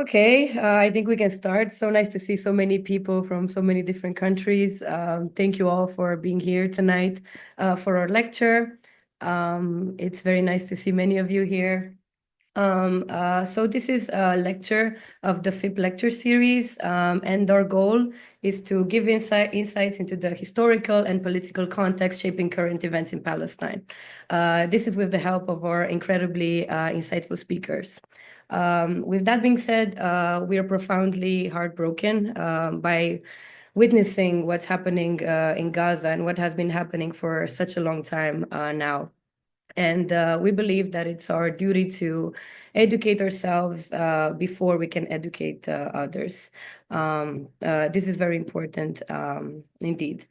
Okay, I think we can start. So nice to see so many people from so many different countries. Thank you all for being here tonight for our lecture. It's very nice to see many of you here. So this is a lecture of the FFIPP lecture series, and our goal is to give insights into the historical and political context shaping current events in Palestine. This is with the help of our incredibly insightful speakers. With that being said, we are profoundly heartbroken by witnessing what's happening in Gaza and what has been happening for such a long time now. And we believe that it's our duty to educate ourselves before we can educate others. This is very important indeed.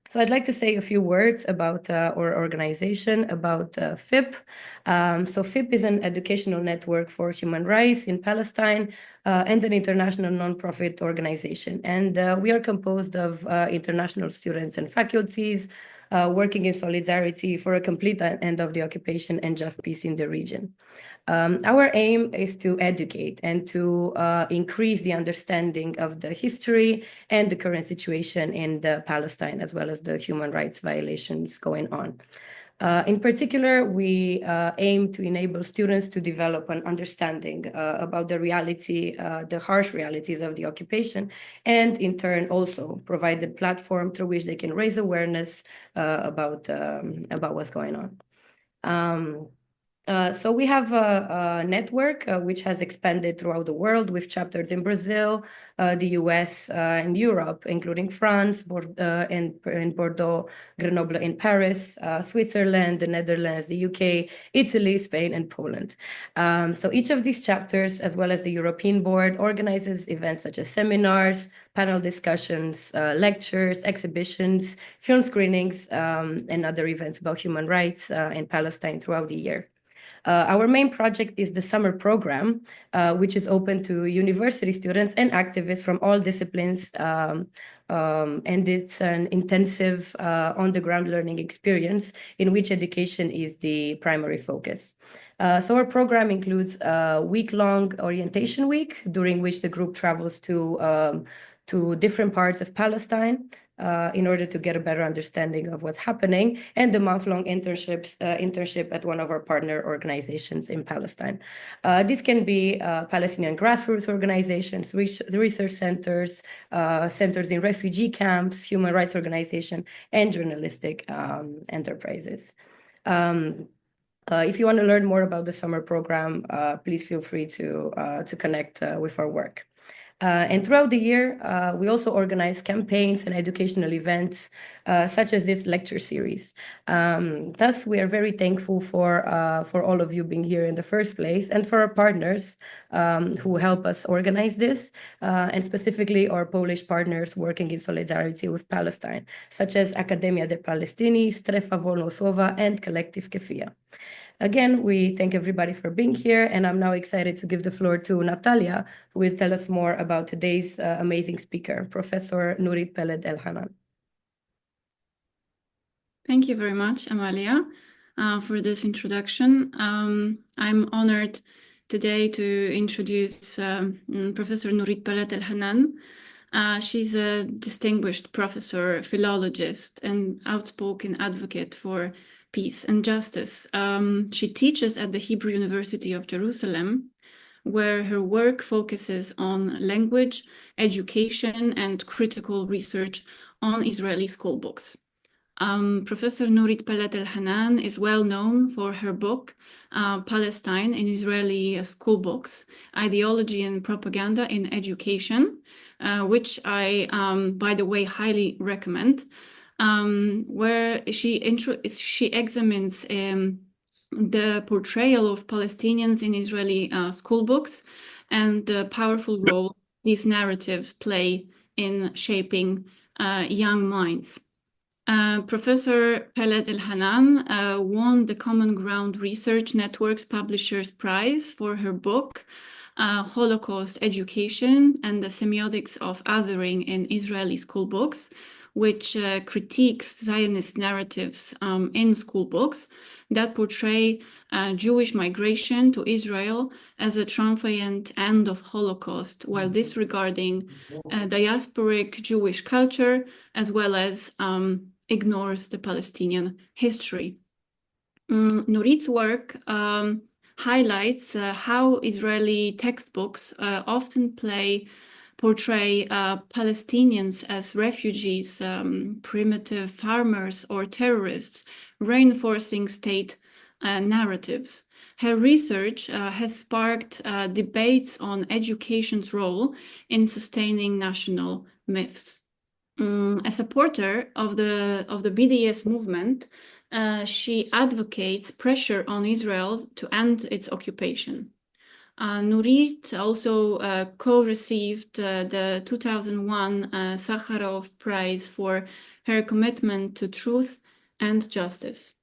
So I'd like to say a few words about our organization, about FFIPP. So FFIPP is an educational network for human rights in Palestine and an international nonprofit organization. And we are composed of international students and faculties working in solidarity for a complete end of the occupation and just peace in the region. Our aim is to educate and to increase the understanding of the history and the current situation in Palestine, as well as the human rights violations going on. In particular, we aim to enable students to develop an understanding about the reality, the harsh realities of the occupation, and in turn also provide the platform through which they can raise awareness about what's going on. So we have a network which has expanded throughout the world with chapters in Brazil, the US, and Europe, including France, and Bordeaux, Grenoble in Paris, Switzerland, the Netherlands, the UK, Italy, Spain, and Poland. So each of these chapters, as well as the European Board, organizes events such as seminars, panel discussions, lectures, exhibitions, film screenings, and other events about human rights in Palestine throughout the year. Our main project is the summer program, which is open to university students and activists from all disciplines, and it's an intensive on-the-ground learning experience in which education is the primary focus. So our program includes a week-long orientation week, during which the group travels to different parts of Palestine in order to get a better understanding of what's happening, and the month-long internship at one of our partner organizations in Palestine. This can be Palestinian grassroots organizations, research centers, centers in refugee camps, human rights organizations, and journalistic enterprises. If you want to learn more about the summer program, please feel free to connect with our work. And throughout the year, we also organize campaigns and educational events, such as this lecture series. Thus, we are very thankful for all of you being here in the first place, and for our partners who help us organize this, and specifically our Polish partners working in solidarity with Palestine, such as Akademia de Palestini, Strefa Wolnosłowa, and Collective Kefia. Again, we thank everybody for being here, and I'm now excited to give the floor to Natalia, who will tell us more about today's amazing speaker, Professor Nurit Peled-Elhanan. Thank you very much, Amalia, for this introduction. I'm honored today to introduce Professor Nurit Peled-Elhanan. She's a distinguished professor, philologist, and outspoken advocate for peace and justice. She teaches at the Hebrew University of Jerusalem, where her work focuses on language, education, and critical research on Israeli school books. Professor Nurit Peled-Elhanan is well known for her book, Palestine in Israeli School Books, Ideology and Propaganda in Education, which I, by the way, highly recommend, where she examines the portrayal of Palestinians in Israeli school books and the powerful role these narratives play in shaping young minds. Professor Peled-Elhanan won the Common Ground Research Network's Publishers Prize for her book, Holocaust Education and the Semiotics of Othering in Israeli School Books, which critiques Zionist narratives in school books that portray Jewish migration to Israel as a triumphant end of Holocaust, while disregarding diasporic Jewish culture, as well as ignores the Palestinian history. Nurit's work highlights how Israeli textbooks often portray Palestinians as refugees, primitive farmers, or terrorists, reinforcing state narratives. Her research has sparked debates on education's role in sustaining national myths. A supporter of the BDS movement, she advocates pressure on Israel to end its occupation. Nurit also co-received the 2001 Sakharov Prize for her commitment to truth and justice.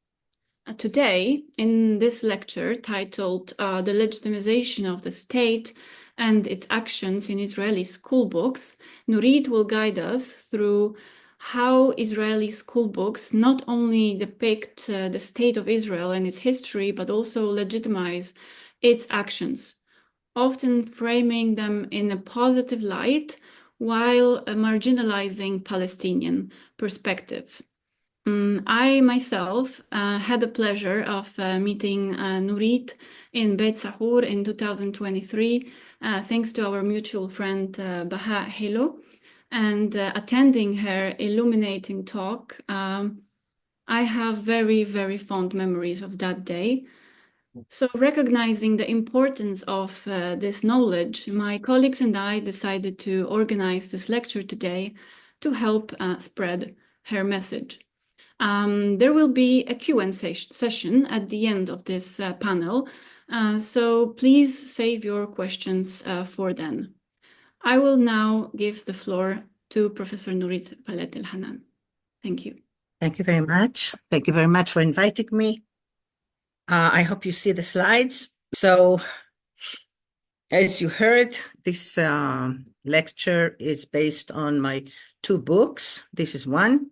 Today, in this lecture titled The Legitimization of the State and Its Actions in Israeli Schoolbooks, Nurit will guide us through how Israeli schoolbooks not only depict the state of Israel and its history, but also legitimize its actions, often framing them in a positive light while marginalizing Palestinian perspectives. I myself had the pleasure of meeting Nurit in Beit Sahur in 2023, thanks to our mutual friend Baha Hilo, and attending her illuminating talk. I have very, very fond memories of that day. So, recognizing the importance of this knowledge, my colleagues and I decided to organize this lecture today to help spread her message. There will be a Q&A session at the end of this panel, so please save your questions for then. I will now give the floor to Professor Nurit Peled-Elhanan. Thank you. Thank you very much. Thank you very much for inviting me. I hope you see the slides. So, as you heard, this lecture is based on my two books. This is one,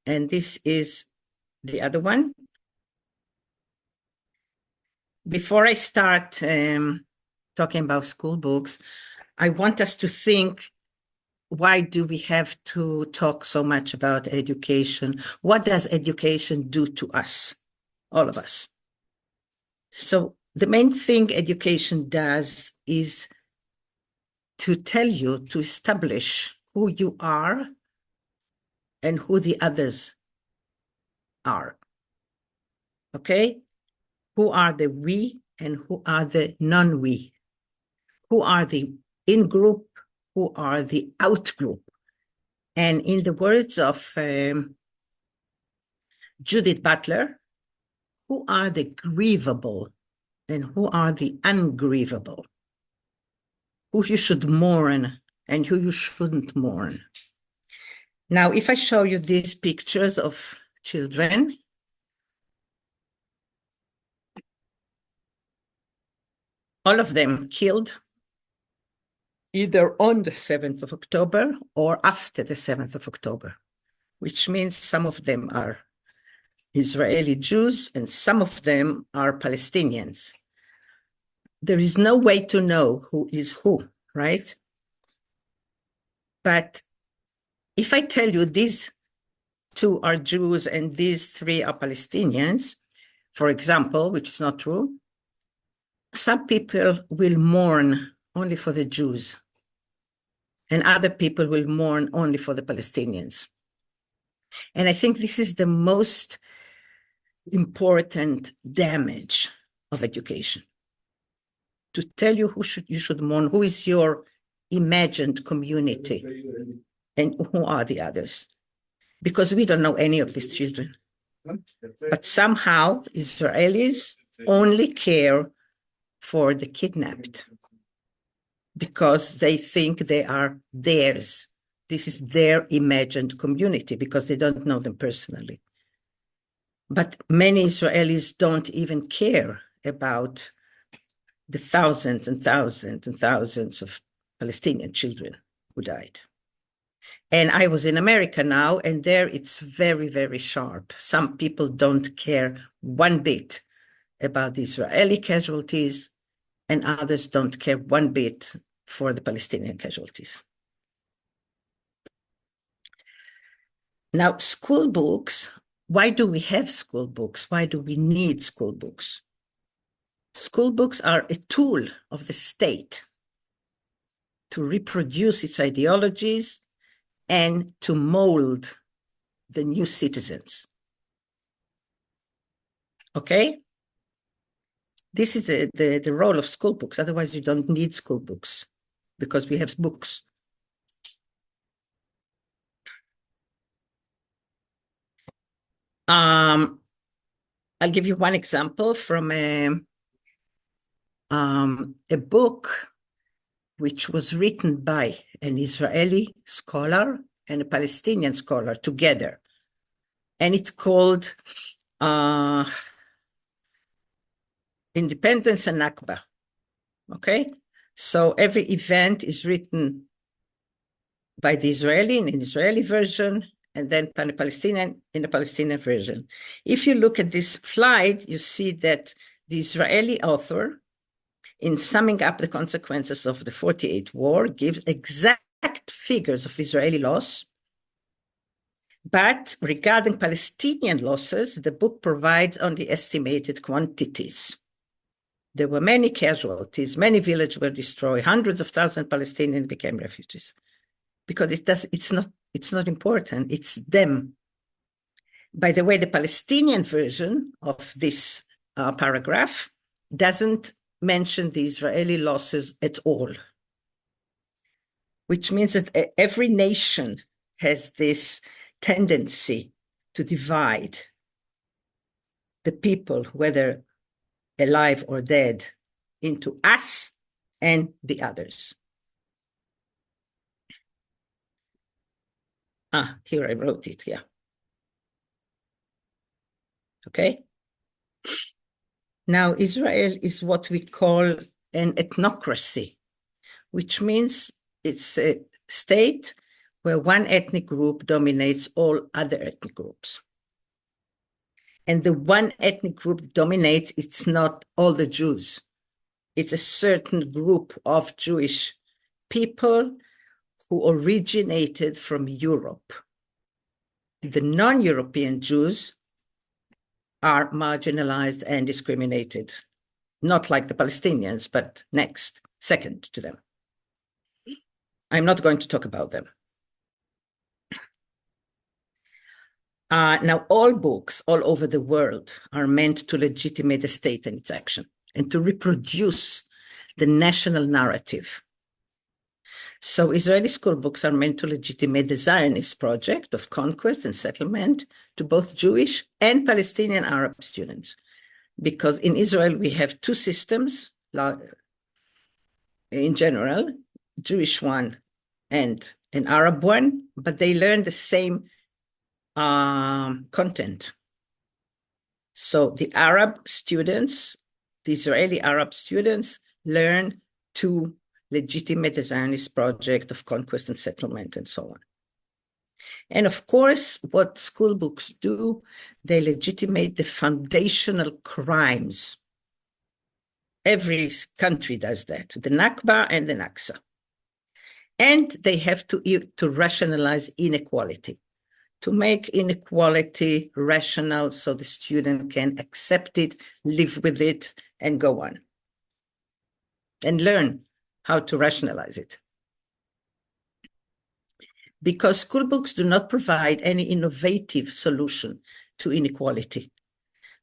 and this is the other one. Before I start talking about school books, I want us to think, why do we have to talk so much about education? What does education do to us, all of us? So the main thing education does is to tell you, to establish who you are and who the others are. Okay? Who are the we and who are the non-we? Who are the in-group? Who are the out-group? And in the words of Judith Butler, who are the grievable and who are the ungrievable? Who you should mourn and who you shouldn't mourn. Now, if I show you these pictures of children, all of them killed either on the 7th of October or after the 7th of October, which means some of them are Israeli Jews and some of them are Palestinians. There is no way to know who is who, right? But if I tell you these two are Jews and these three are Palestinians, for example, which is not true, some people will mourn only for the Jews and other people will mourn only for the Palestinians. And I think this is the most important damage of education. To tell you you should mourn, who is your imagined community and who are the others. Because we don't know any of these children. But somehow Israelis only care for the kidnapped because they think they are theirs. This is their imagined community because they don't know them personally. But many Israelis don't even care about the thousands and thousands and thousands of Palestinian children who died. And I was in America now, and there it's very, very sharp. Some people don't care one bit about the Israeli casualties, and others don't care one bit for the Palestinian casualties. Now, school books, why do we have school books? Why do we need school books? School books are a tool of the state to reproduce its ideologies and to mold the new citizens. Okay? This is the role of school books. Otherwise, you don't need school books because we have books. I'll give you one example from a book which was written by an Israeli scholar and a Palestinian scholar together. And it's called Independence and Nakba. Okay? So every event is written by the Israeli in an Israeli version, and then Palestinian in a Palestinian version. If you look at this slide, you see that the Israeli author, in summing up the consequences of the 48 war, gives exact figures of Israeli loss. But regarding Palestinian losses, the book provides only estimated quantities. There were many casualties, many villages were destroyed, hundreds of thousands of Palestinians became refugees. Because it's not important, it's them. By the way, the Palestinian version of this paragraph doesn't mention the Israeli losses at all, which means that every nation has this tendency to divide the people, whether alive or dead, into us and the others. Here I wrote it, yeah. Okay. Now, Israel is what we call an ethnocracy, which means it's a state where one ethnic group dominates all other ethnic groups. And the one ethnic group dominates, it's not all the Jews. It's a certain group of Jewish people who originated from Europe. The non-European Jews are marginalized and discriminated, not like the Palestinians, but second to them. I'm not going to talk about them. Now, all books all over the world are meant to legitimate the state and its action and to reproduce the national narrative. So Israeli school books are meant to legitimate the Zionist project of conquest and settlement to both Jewish and Palestinian Arab students. Because in Israel, we have two systems, in general, Jewish one and an Arab one, but they learn the same content. So the Arab students, the Israeli Arab students, learn to legitimate the Zionist project of conquest and settlement and so on. And of course, what school books do, they legitimate the foundational crimes. Every country does that, the Nakba and the Naksa. And they have to rationalize inequality, to make inequality rational so the student can accept it, live with it, and go on. And learn how to rationalize it. Because school books do not provide any innovative solution to inequality,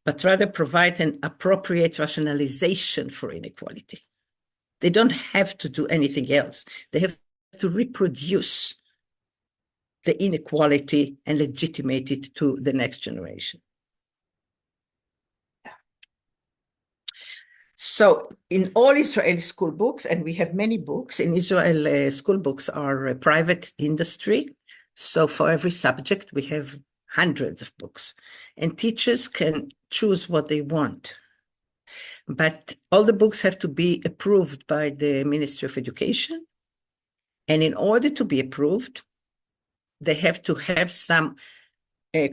but rather provide an appropriate rationalization for inequality. They don't have to do anything else. They have to reproduce the inequality and legitimate it to the next generation. So in all Israeli school books, and we have many books, in Israel, school books are a private industry. So for every subject, we have hundreds of books. And teachers can choose what they want. But all the books have to be approved by the Ministry of Education. And in order to be approved, they have to have some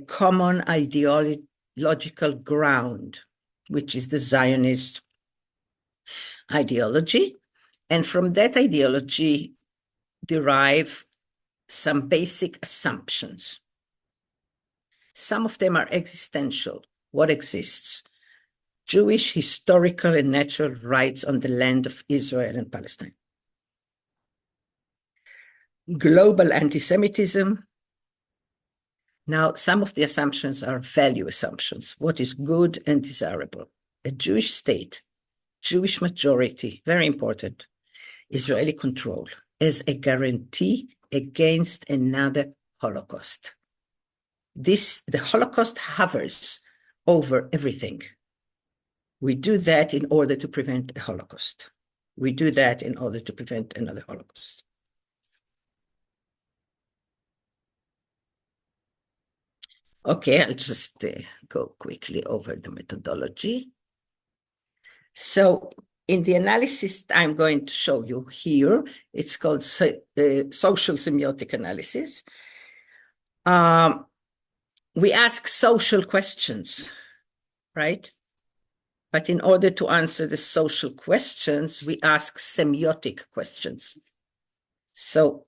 common ideological ground, which is the Zionist ideology. And from that ideology derive some basic assumptions. Some of them are existential. What exists? Jewish historical and natural rights on the land of Israel and Palestine. Global anti-Semitism. Now, some of the assumptions are value assumptions. What is good and desirable? A Jewish state, Jewish majority, very important, Israeli control as a guarantee against another Holocaust. The Holocaust hovers over everything. We do that in order to prevent a Holocaust. We do that in order to prevent another Holocaust. Okay, I'll just go quickly over the methodology. So in the analysis I'm going to show you here, it's called social semiotic analysis. We ask social questions, right? But in order to answer the social questions, we ask semiotic questions. So,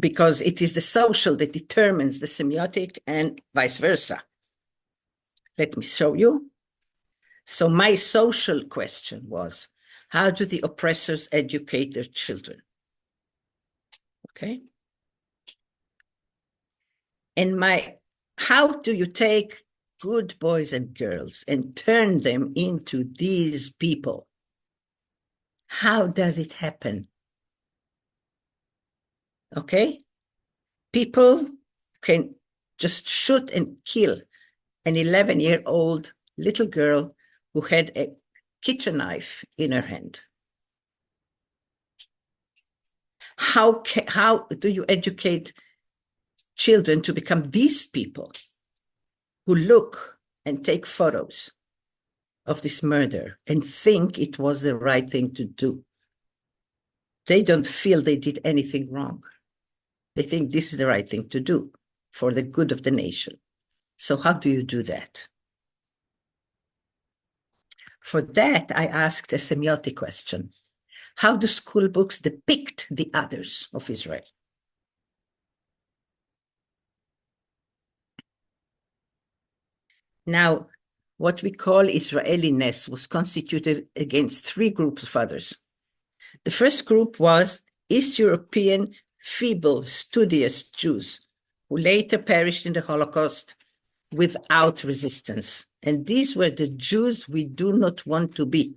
because it is the social that determines the semiotic and vice versa. Let me show you. So my social question was, how do the oppressors educate their children? Okay. And how do you take good boys and girls and turn them into these people? How does it happen? Okay? People can just shoot and kill an 11-year-old little girl who had a kitchen knife in her hand. How do you educate children to become these people who look and take photos of this murder and think it was the right thing to do? They don't feel they did anything wrong. They think this is the right thing to do for the good of the nation. So how do you do that? For that, I asked a semiotic question. How do school books depict the others of Israel? Now, what we call Israeliness was constituted against three groups of others. The first group was East European, feeble, studious Jews who later perished in the Holocaust without resistance. And these were the Jews we do not want to be.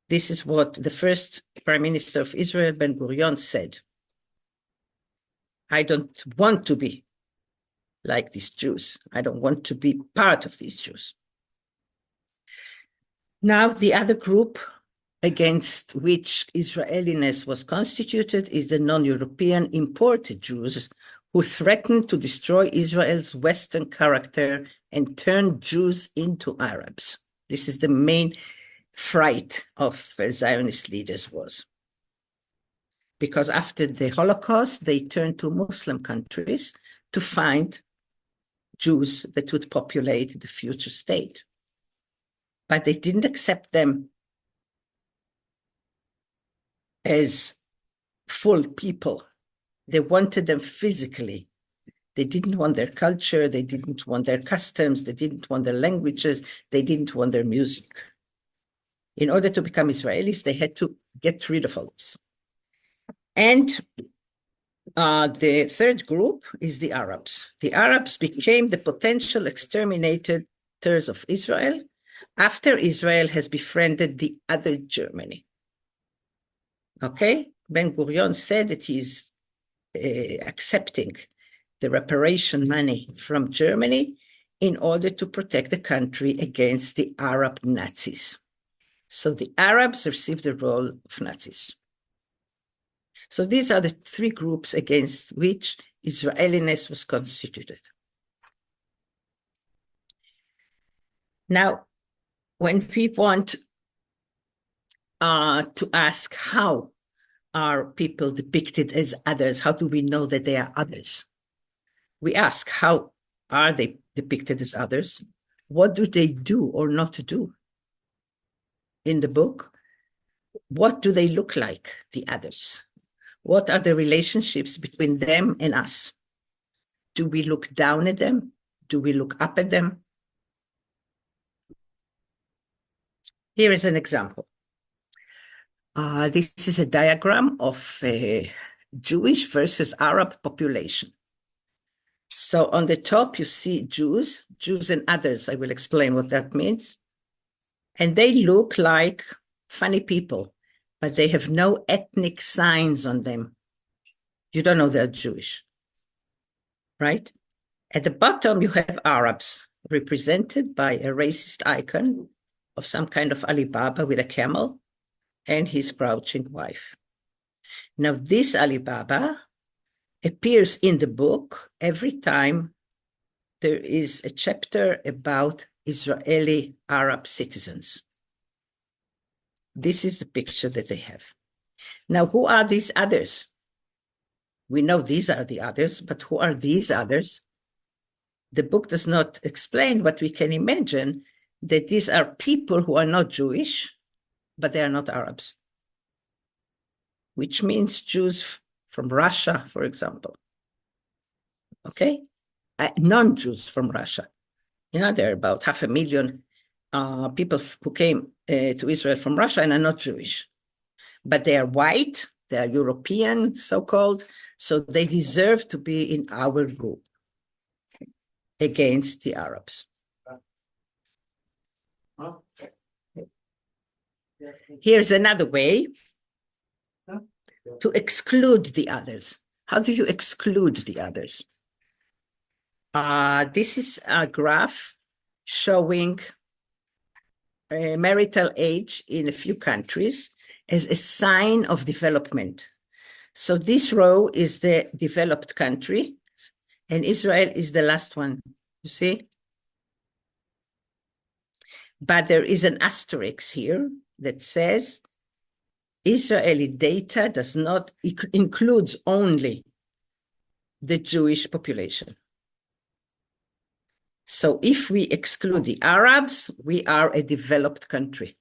This is what the first Prime Minister of Israel, Ben-Gurion, said. I don't want to be like these Jews. I don't want to be part of these Jews. Now, the other group against which Israeliness was constituted is the non-European imported Jews who threatened to destroy Israel's Western character and turn Jews into Arabs. This is the main fright of Zionist leaders was. Because after the Holocaust, they turned to Muslim countries to find Jews that would populate the future state. But they didn't accept them as full people. They wanted them physically. They didn't want their culture. They didn't want their customs. They didn't want their languages. They didn't want their music. In order to become Israelis, they had to get rid of all this. And the third group is the Arabs. The Arabs became the potential exterminators of Israel after Israel has befriended the other Germany. Okay? Ben-Gurion said that he's accepting the reparation money from Germany in order to protect the country against the Arab Nazis. So the Arabs received the role of Nazis. So these are the three groups against which Israeliness was constituted. Now, when we want to ask how are people depicted as others? How do we know that they are others? We ask, how are they depicted as others? What do they do or not do? In the book, what do they look like, the others? What are the relationships between them and us? Do we look down at them? Do we look up at them? Here is an example. This is a diagram of Jewish versus Arab population. So on the top, you see Jews and others. I will explain what that means. And they look like funny people, but they have no ethnic signs on them. You don't know they're Jewish, right? At the bottom, you have Arabs represented by a racist icon of some kind of Alibaba with a camel and his crouching wife. Now, this Alibaba appears in the book every time there is a chapter about Israeli Arab citizens. This is the picture that they have. Now, who are these others? We know these are the others, but who are these others? The book does not explain, but we can imagine that these are people who are not Jewish, but they are not Arabs, which means Jews from Russia, for example. Okay? Non-Jews from Russia. Yeah, there are about 500,000 people who came to Israel from Russia and are not Jewish. But they are white, they are European, so-called, so they deserve to be in our group against the Arabs. Here's another way to exclude the others. How do you exclude the others? This is a graph showing marital age in a few countries as a sign of development. So this row is the developed country, and Israel is the last one, you see? But there is an asterisk here that says Israeli data does not includes only the Jewish population. So if we exclude the Arabs, we are a developed country.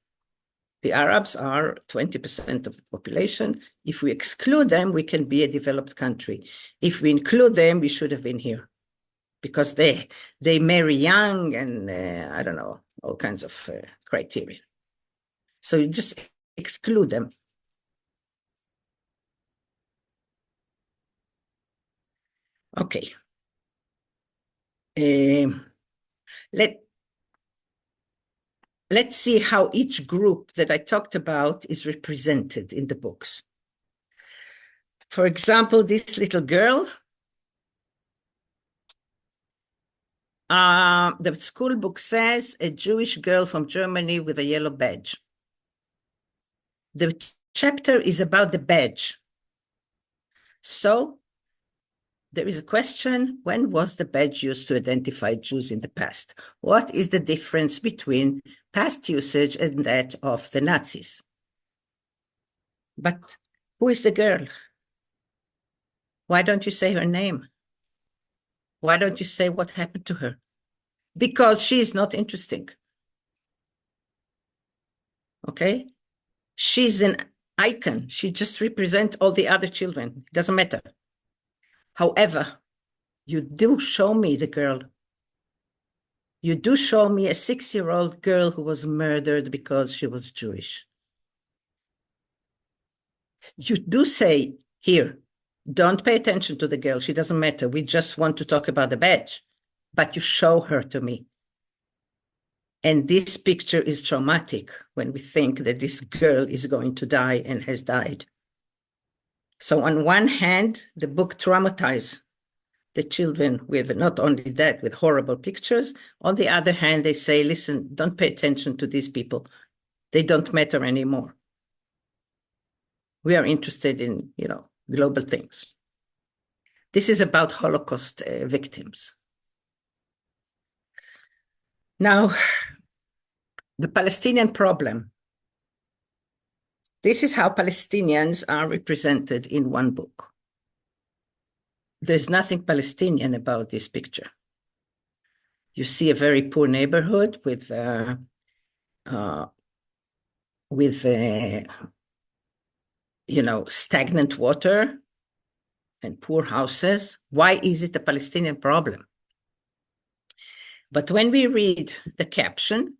The Arabs are 20% of the population. If we exclude them, we can be a developed country. If we include them, we should have been here because they marry young and I don't know, all kinds of criteria. So you just exclude them. Okay. Let's see how each group that I talked about is represented in the books. For example, this little girl, the school book says a Jewish girl from Germany with a yellow badge. The chapter is about the badge. So there is a question, when was the badge used to identify Jews in the past? What is the difference between past usage and that of the Nazis? But who is the girl? Why don't you say her name? Why don't you say what happened to her? Because she is not interesting. Okay? She's an icon. She just represents all the other children. It doesn't matter. However, you do show me the girl. You do show me a 6-year-old girl who was murdered because she was Jewish. You do say here, don't pay attention to the girl. She doesn't matter. We just want to talk about the badge. But you show her to me. And this picture is traumatic when we think that this girl is going to die and has died. So on one hand, the book traumatizes the children with not only that, with horrible pictures. On the other hand, they say, listen, don't pay attention to these people. They don't matter anymore. We are interested in, global things. This is about Holocaust victims. Now, the Palestinian problem This is how Palestinians are represented in one book. There's nothing Palestinian about this picture. You see a very poor neighborhood with stagnant water and poor houses. Why is it a Palestinian problem? But when we read the caption,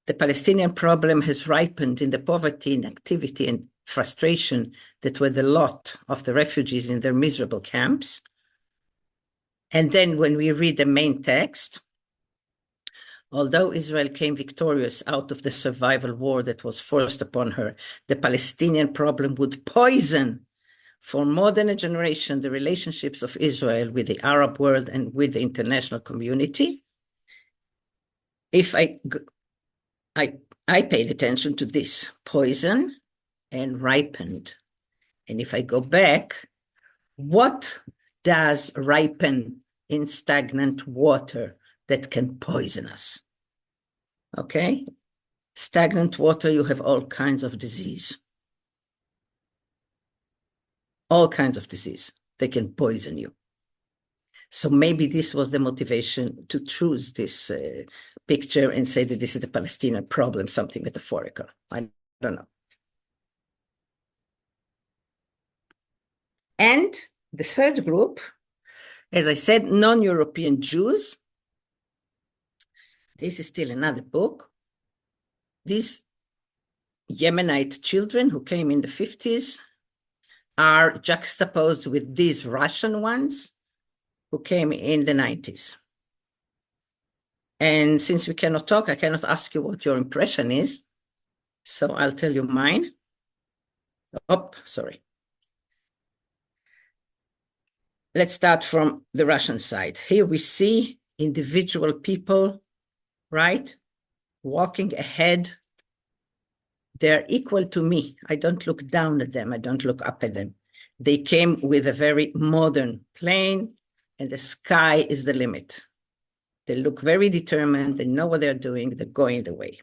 the Palestinian problem has ripened in the poverty, inactivity, and frustration that were the lot of the refugees in their miserable camps. And then when we read the main text, although Israel came victorious out of the survival war that was forced upon her, the Palestinian problem would poison for more than a generation the relationships of Israel with the Arab world and with the international community. If I paid attention to this, poison and ripened. And if I go back, what does ripen in stagnant water that can poison us? Okay? Stagnant water, you have all kinds of disease. All kinds of disease. They can poison you. So maybe this was the motivation to choose this picture and say that this is the Palestinian problem, something metaphorical. I don't know. And the third group, as I said, non-European Jews. This is still another book. These Yemenite children who came in the 50s are juxtaposed with these Russian ones who came in the 90s. And since we cannot talk, I cannot ask you what your impression is. So I'll tell you mine. Oh, sorry. Let's start from the Russian side. Here we see individual people, right, walking ahead. They're equal to me. I don't look down at them. I don't look up at them. They came with a very modern plane, and the sky is the limit. They look very determined. They know what they're doing. They're going the way.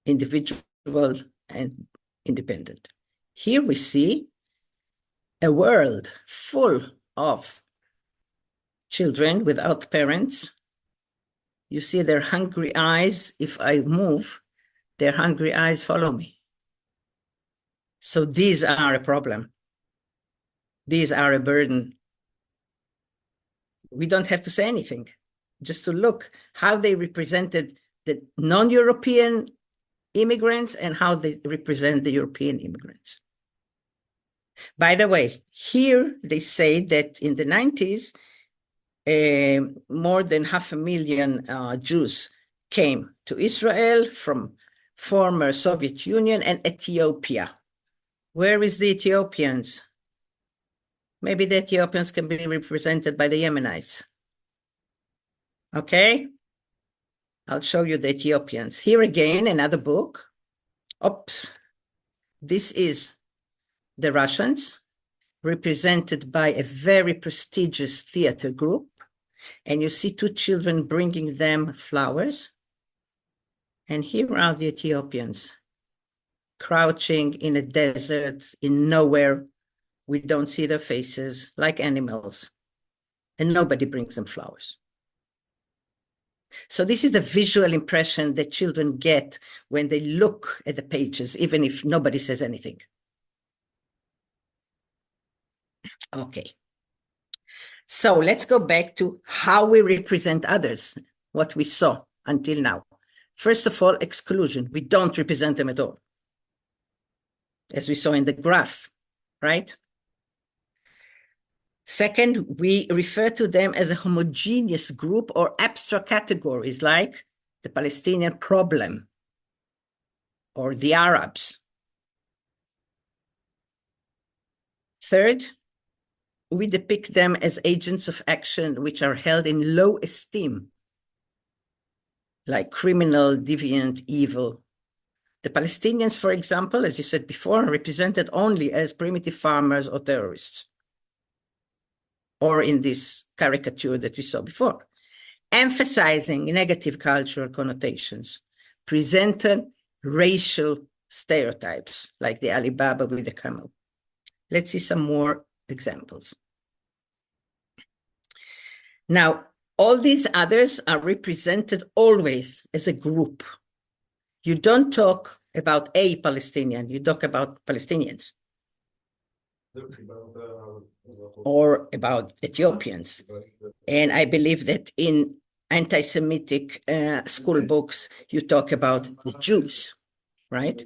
Individual and independent. Here we see a world full of children without parents. You see their hungry eyes. If I move, their hungry eyes follow me. So these are a problem. These are a burden. We don't have to say anything, just to look how they represented the non-European immigrants and how they represent the European immigrants. By the way, here they say that in the 90s, more than 500,000 Jews came to Israel from former Soviet Union and Ethiopia. Where is the Ethiopians? Maybe the Ethiopians can be represented by the Yemenites. Okay? I'll show you the Ethiopians. Here again, another book. Oops. This is the Russians, represented by a very prestigious theater group. And you see two children bringing them flowers. And here are the Ethiopians, crouching in a desert, in nowhere. We don't see their faces, like animals. And nobody brings them flowers. So this is the visual impression that children get when they look at the pages, even if nobody says anything. Okay. So let's go back to how we represent others, what we saw until now. First of all, exclusion. We don't represent them at all, as we saw in the graph, right? Second, we refer to them as a homogeneous group or abstract categories like the Palestinian problem or the Arabs. Third, we depict them as agents of action which are held in low esteem, like criminal, deviant, evil. The Palestinians, for example, as you said before, are represented only as primitive farmers or terrorists, or in this caricature that we saw before, emphasizing negative cultural connotations, presented racial stereotypes, like the Alibaba with the camel. Let's see some more examples. Now, all these others are represented always as a group. You don't talk about a Palestinian, you talk about Palestinians. Or about Ethiopians. And I believe that in anti-Semitic school books, you talk about the Jews, right?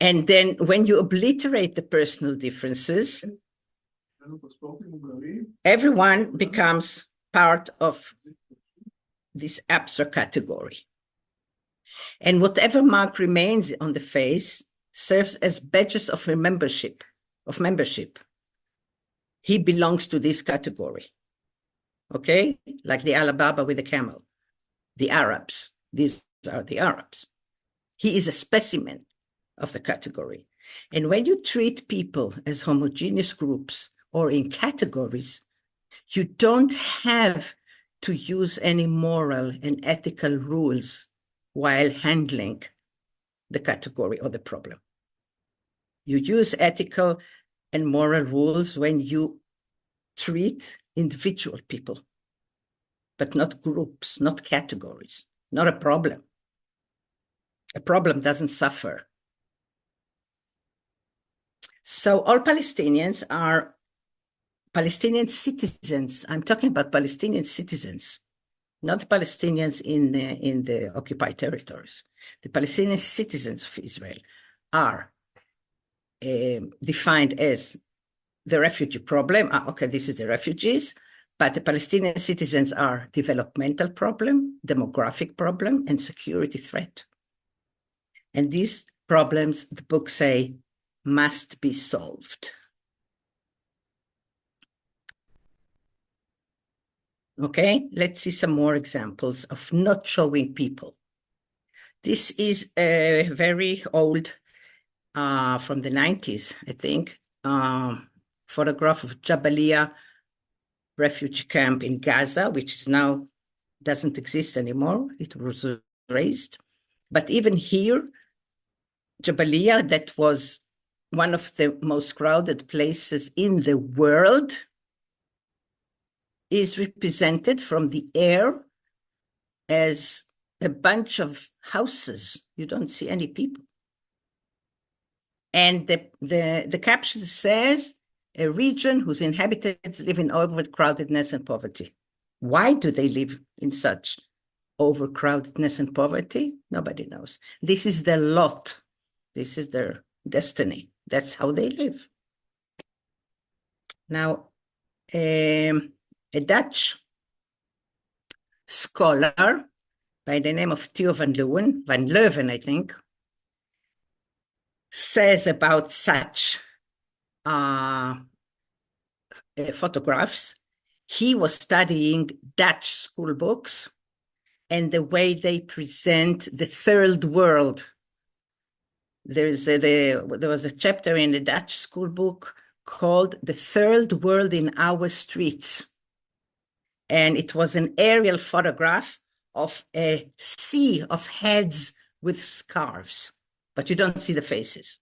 And then when you obliterate the personal differences, everyone becomes part of this abstract category. And whatever mark remains on the face serves as badges of membership. He belongs to this category. Okay? Like the Alibaba with the camel. The Arabs. These are the Arabs. He is a specimen of the category. And when you treat people as homogeneous groups or in categories, you don't have to use any moral and ethical rules while handling the category or the problem. You use ethical and moral rules when you treat individual people, but not groups, not categories, not a problem. A problem doesn't suffer. So all Palestinians are Palestinian citizens. I'm talking about Palestinian citizens, not Palestinians in the occupied territories. The Palestinian citizens of Israel are defined as the refugee problem. Okay, this is the refugees, but the Palestinian citizens are developmental problem, demographic problem, and security threat. And these problems, the books say, must be solved. Okay, let's see some more examples of not showing people. This is a very old, from the 90s, I think, photograph of Jabalia refugee camp in Gaza, which is now doesn't exist anymore. It was razed. But even here, Jabalia, that was one of the most crowded places in the world, is represented from the air as a bunch of houses. You don't see any people. And the caption says, a region whose inhabitants live in overcrowdedness and poverty. Why do they live in such overcrowdedness and poverty? Nobody knows. This is their lot. This is their destiny. That's how they live. Now, a Dutch scholar by the name of Theo van Leuven, I think, says about such photographs. He was studying Dutch school books and the way they present the third world. There was a chapter in the Dutch school book called The Third World in Our Streets. And it was an aerial photograph of a sea of heads with scarves, but you don't see the faces.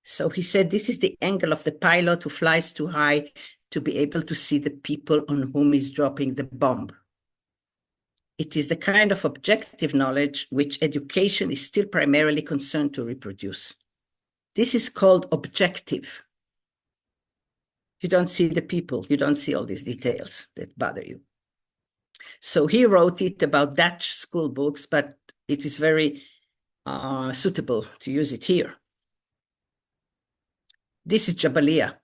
So he said, this is the angle of the pilot who flies too high to be able to see the people on whom he's dropping the bomb. It is the kind of objective knowledge which education is still primarily concerned to reproduce. This is called objective. You don't see the people, you don't see all these details that bother you. So he wrote it about Dutch school books, but it is very suitable to use it here. This is Jabalia.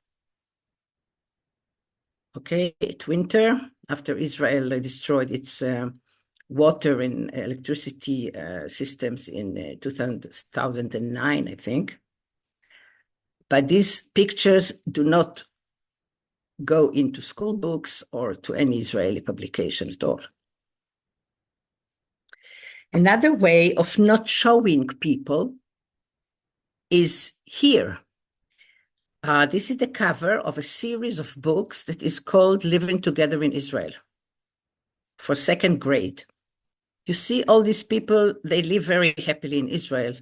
Okay, it's winter after Israel destroyed its water and electricity systems in 2009, I think. But these pictures do not go into school books or to any Israeli publication at all. Another way of not showing people is here. This is the cover of a series of books that is called Living Together in Israel for second grade. You see all these people, they live very happily in Israel,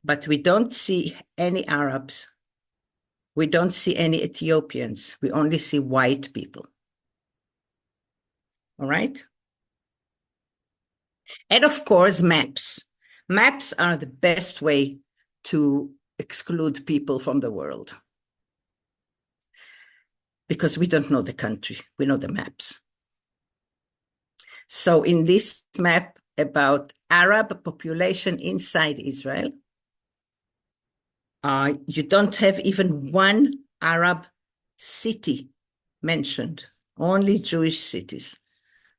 but we don't see any Arabs. We don't see any Ethiopians. We only see white people. All right? And of course, maps. Maps are the best way to exclude people from the world, because we don't know the country, we know the maps. So in this map about Arab population inside Israel, you don't have even one Arab city mentioned, only Jewish cities.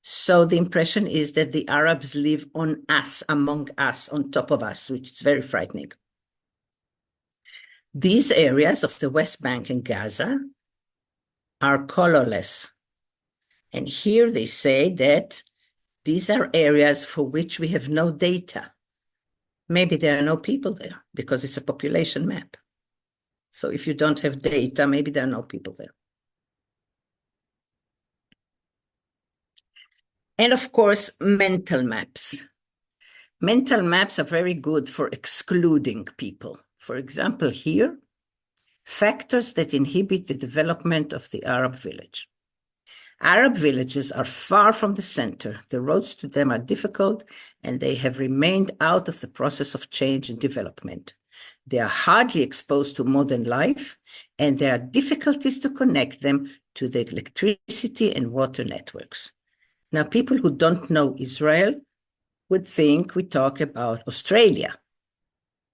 So the impression is that the Arabs live on us, among us, on top of us, which is very frightening. These areas of the West Bank and Gaza are colorless. And here they say that these are areas for which we have no data. Maybe there are no people there because it's a population map. So if you don't have data, maybe there are no people there. And of course, mental maps. Mental maps are very good for excluding people. For example, here, factors that inhibit the development of the Arab village. Arab villages are far from the center. The roads to them are difficult, and they have remained out of the process of change and development. They are hardly exposed to modern life, and there are difficulties to connect them to the electricity and water networks. Now, people who don't know Israel would think we talk about Australia,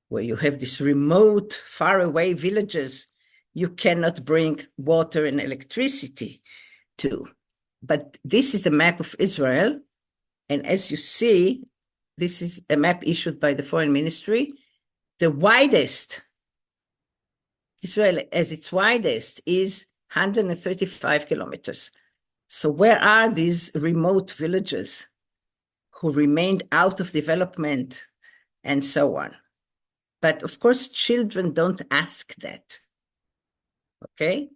where you have these remote, faraway villages you cannot bring water and electricity to. But this is the map of Israel. And as you see, this is a map issued by the Foreign Ministry. The widest, Israel as its widest, is 135 kilometers. So where are these remote villages who remained out of development and so on? But of course, children don't ask that, okay?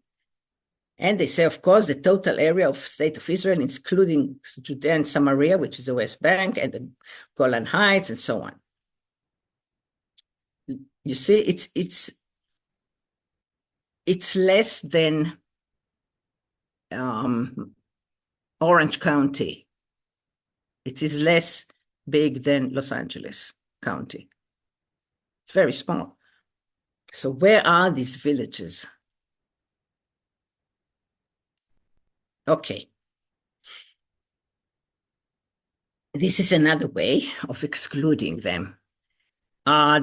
And they say, of course, the total area of State of Israel, including Judea and Samaria, which is the West Bank, and the Golan Heights, and so on. You see, it's less than Orange County. It is less big than Los Angeles County. It's very small. So where are these villages? Okay. This is another way of excluding them.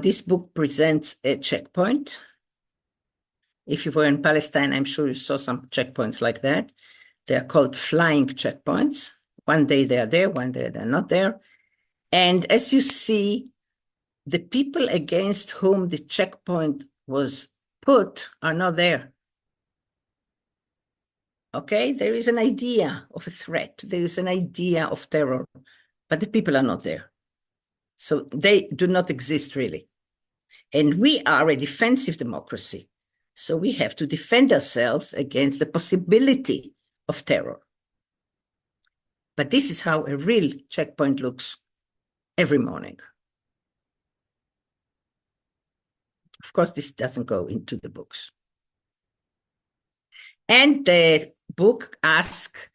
This book presents a checkpoint. If you were in Palestine, I'm sure you saw some checkpoints like that. They are called flying checkpoints. One day they are there, one day they're not there. And as you see, the people against whom the checkpoint was put are not there. Okay, there is an idea of a threat. There is an idea of terror, but the people are not there. So they do not exist really. And we are a defensive democracy. So we have to defend ourselves against the possibility of terror. But this is how a real checkpoint looks every morning. Of course, this doesn't go into the books. And the book asks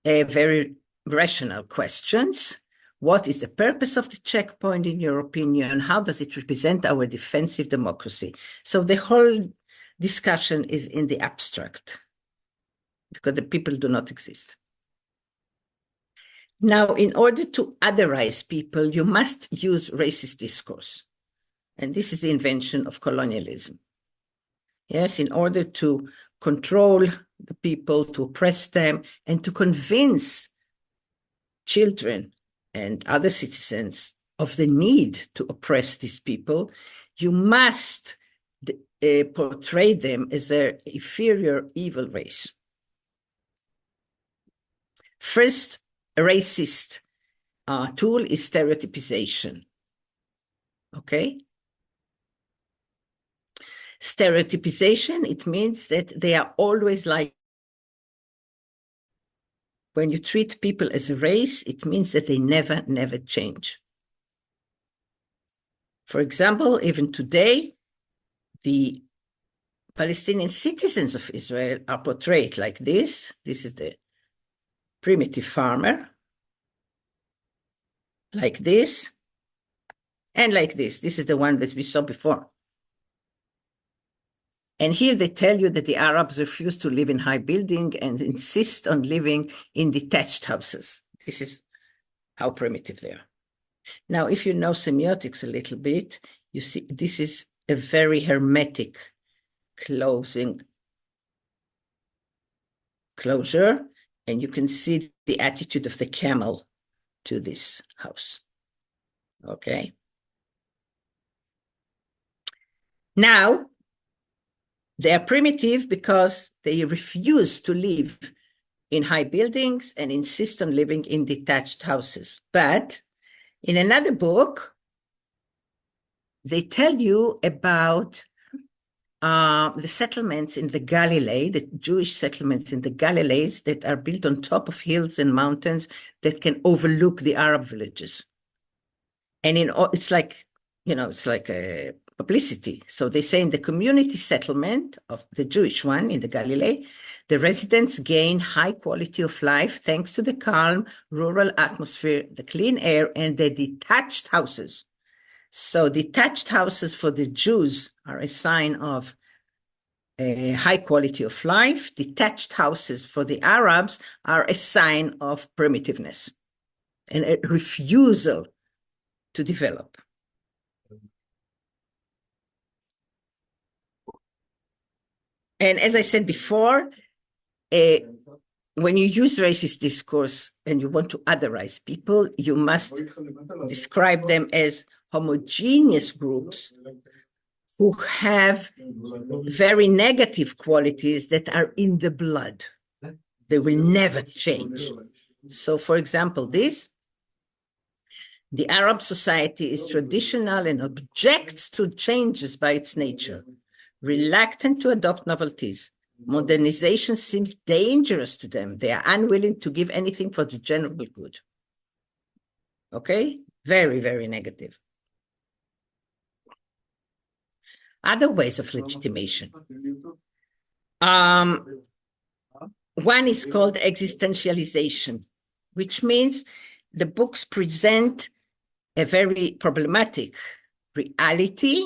very rational questions. What is the purpose of the checkpoint in your opinion? How does it represent our defensive democracy? So the whole discussion is in the abstract because the people do not exist. Now, in order to otherize people, you must use racist discourse. And this is the invention of colonialism. Yes, in order to control the people, to oppress them, and to convince children and other citizens of the need to oppress these people, you must portray them as an inferior, evil race. First racist tool is stereotypization. Okay? Stereotypization, it means that they are always like when you treat people as a race, it means that they never, never change. For example, even today, the Palestinian citizens of Israel are portrayed like this. This is the primitive farmer, like this, and like this. This is the one that we saw before. And here they tell you that the Arabs refuse to live in high buildings and insist on living in detached houses. This is how primitive they are. Now, if you know semiotics a little bit, you see this is a very hermetic closure, and you can see the attitude of the camel to this house. Okay. Now, they are primitive because they refuse to live in high buildings and insist on living in detached houses. But in another book, they tell you about the settlements in the Galilee, the Jewish settlements in the Galilees that are built on top of hills and mountains that can overlook the Arab villages. And it's like, it's like a publicity. So they say in the community settlement of the Jewish one in the Galilee, the residents gain high quality of life thanks to the calm rural atmosphere, the clean air, and the detached houses. So detached houses for the Jews are a sign of a high quality of life. Detached houses for the Arabs are a sign of primitiveness and a refusal to develop. And as I said before, when you use racist discourse and you want to otherize people, you must describe them as homogeneous groups who have very negative qualities that are in the blood. They will never change. So, for example, the Arab society is traditional and objects to changes by its nature, reluctant to adopt novelties. Modernization seems dangerous to them. They are unwilling to give anything for the general good. Okay? Very, very negative. Other ways of legitimation. One is called existentialization, which means the books present a very problematic reality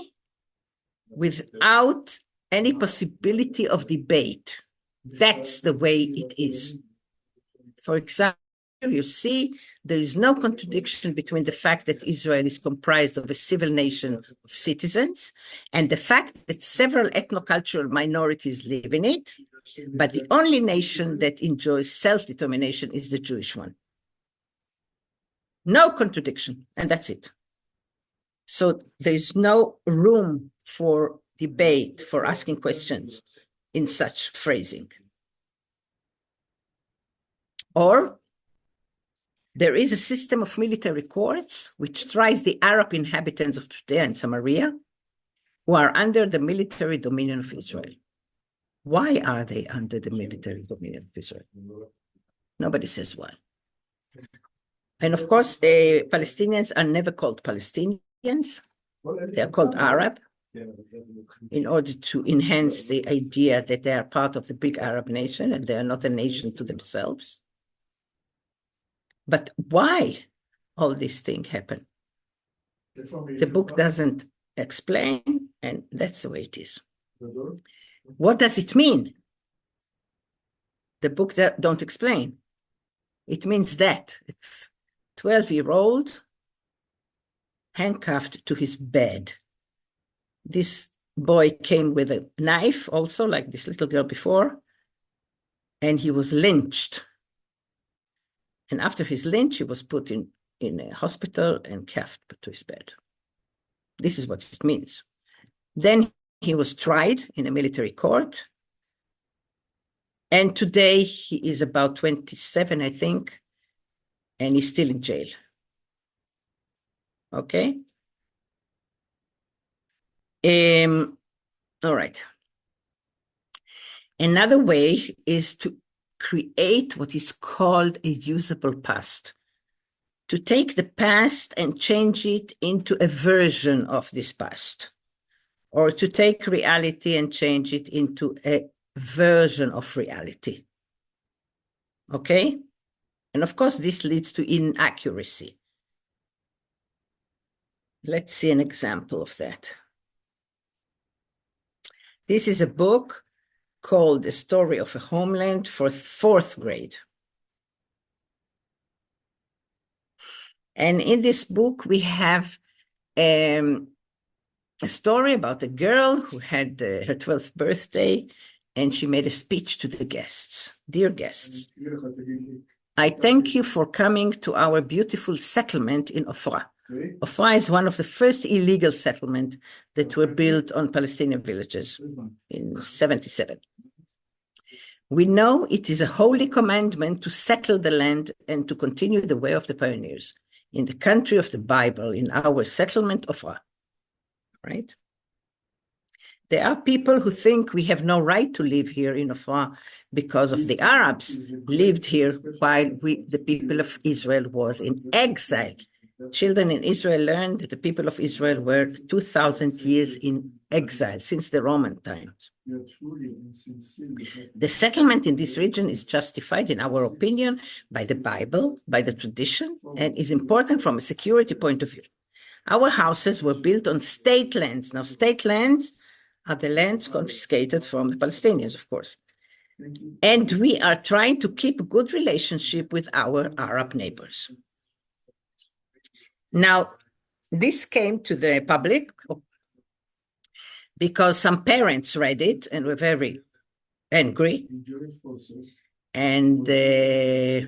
without any possibility of debate. That's the way it is. For example, you see there is no contradiction between the fact that Israel is comprised of a civil nation of citizens and the fact that several ethnocultural minorities live in it, but the only nation that enjoys self-determination is the Jewish one. No contradiction, and that's it. So there's no room for debate, for asking questions in such phrasing. Or there is a system of military courts which tries the Arab inhabitants of Judea and Samaria who are under the military dominion of Israel. Why are they under the military dominion of Israel? Nobody says why. And of course, Palestinians are never called Palestinians. They are called Arab in order to enhance the idea that they are part of the big Arab nation and they are not a nation to themselves. But why all these things happen? The book doesn't explain, and that's the way it is. What does it mean? The book don't explain. It means that a 12-year-old handcuffed to his bed. This boy came with a knife also, like this little girl before, and he was lynched. And after his lynch, he was put in a hospital and cuffed to his bed. This is what it means. Then he was tried in a military court. And today he is about 27, I think, and he's still in jail. Okay? All right. Another way is to create what is called a usable past, to take the past and change it into a version of this past, or to take reality and change it into a version of reality. Okay? And of course, this leads to inaccuracy. Let's see an example of that. This is a book called The Story of a Homeland for 4th grade. And in this book, we have a story about a girl who had her 12th birthday, and she made a speech to the guests. Dear guests, I thank you for coming to our beautiful settlement in Ofra. Ofra is one of the first illegal settlements that were built on Palestinian villages in 77. We know it is a holy commandment to settle the land and to continue the way of the pioneers in the country of the Bible, in our settlement Ofra, right? There are people who think we have no right to live here in Ofra because of the Arabs lived here while the people of Israel was in exile. Children in Israel learned that the people of Israel were 2,000 years in exile since the Roman times. The settlement in this region is justified, in our opinion, by the Bible, by the tradition, and is important from a security point of view. Our houses were built on state lands. Now, state lands are the lands confiscated from the Palestinians, of course. And we are trying to keep a good relationship with our Arab neighbors. Now, this came to the public because some parents read it and were very angry. And they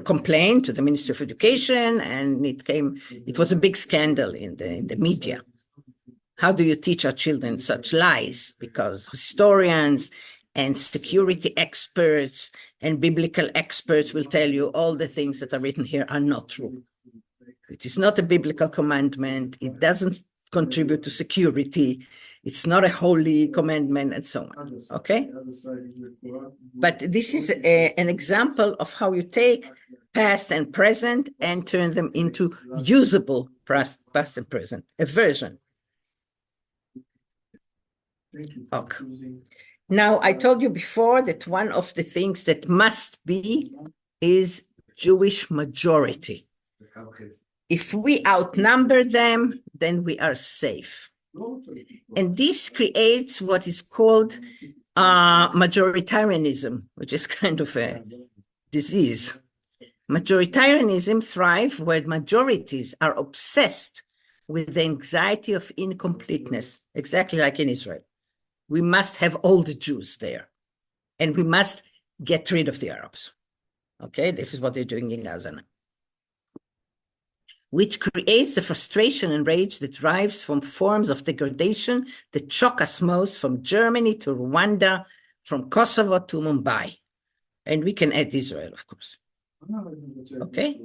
complained to the Ministry of Education, and it was a big scandal in the media. How do you teach our children such lies? Because historians and security experts and biblical experts will tell you all the things that are written here are not true. It is not a biblical commandment. It doesn't contribute to security. It's not a holy commandment, and so on, okay? But this is an example of how you take past and present and turn them into usable past and present, a version. Okay. Now, I told you before that one of the things that must be is Jewish majority. If we outnumber them, then we are safe. And this creates what is called majoritarianism, which is kind of a disease. Majoritarianism thrives where majorities are obsessed with the anxiety of incompleteness, exactly like in Israel. We must have all the Jews there, and we must get rid of the Arabs. Okay, this is what they're doing in Gaza now, which creates the frustration and rage that drives from forms of degradation that shock us most, from Germany to Rwanda, from Kosovo to Mumbai. And we can add Israel, of course. Okay?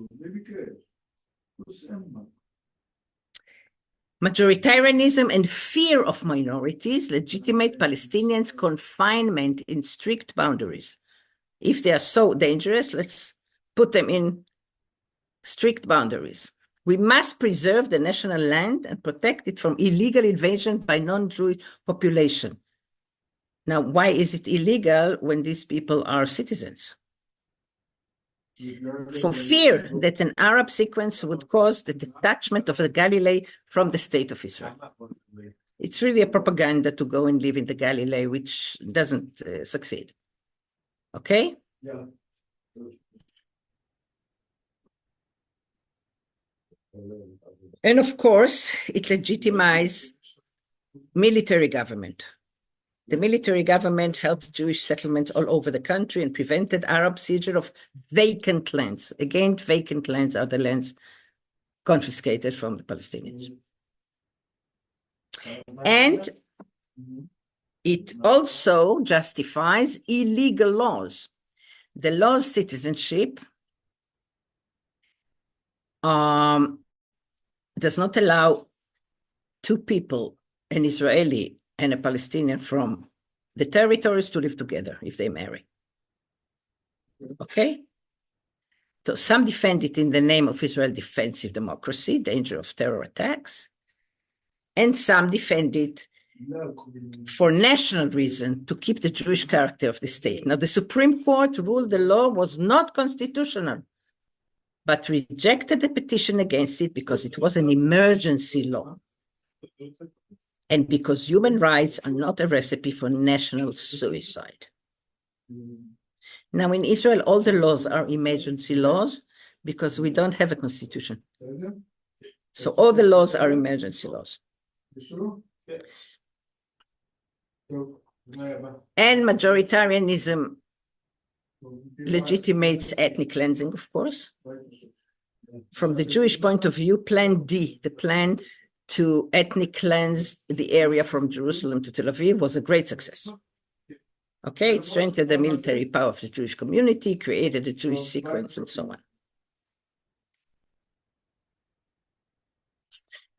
Majoritarianism and fear of minorities legitimate Palestinians' confinement in strict boundaries. If they are so dangerous, let's put them in strict boundaries. We must preserve the national land and protect it from illegal invasion by non-Jewish population. Now, why is it illegal when these people are citizens? For fear that an Arab sequence would cause the detachment of the Galilee from the state of Israel. It's really a propaganda to go and live in the Galilee, which doesn't succeed. Okay? Yeah. And of course, it legitimizes military government. The military government helped Jewish settlements all over the country and prevented Arab seizure of vacant lands. Again, vacant lands are the lands confiscated from the Palestinians. And it also justifies illegal laws. The law of citizenship does not allow two people, an Israeli and a Palestinian from the territories, to live together if they marry. Okay? So some defend it in the name of Israel defensive democracy, danger of terror attacks, and some defend it for national reason to keep the Jewish character of the state. Now, the Supreme Court ruled the law was not constitutional, but rejected the petition against it because it was an emergency law and because human rights are not a recipe for national suicide. Now, in Israel, all the laws are emergency laws because we don't have a constitution. So all the laws are emergency laws. And majoritarianism legitimates ethnic cleansing, of course. From the Jewish point of view, Plan D, the plan to ethnic cleanse the area from Jerusalem to Tel Aviv, was a great success. Okay, it strengthened the military power of the Jewish community, created a Jewish sequence, and so on.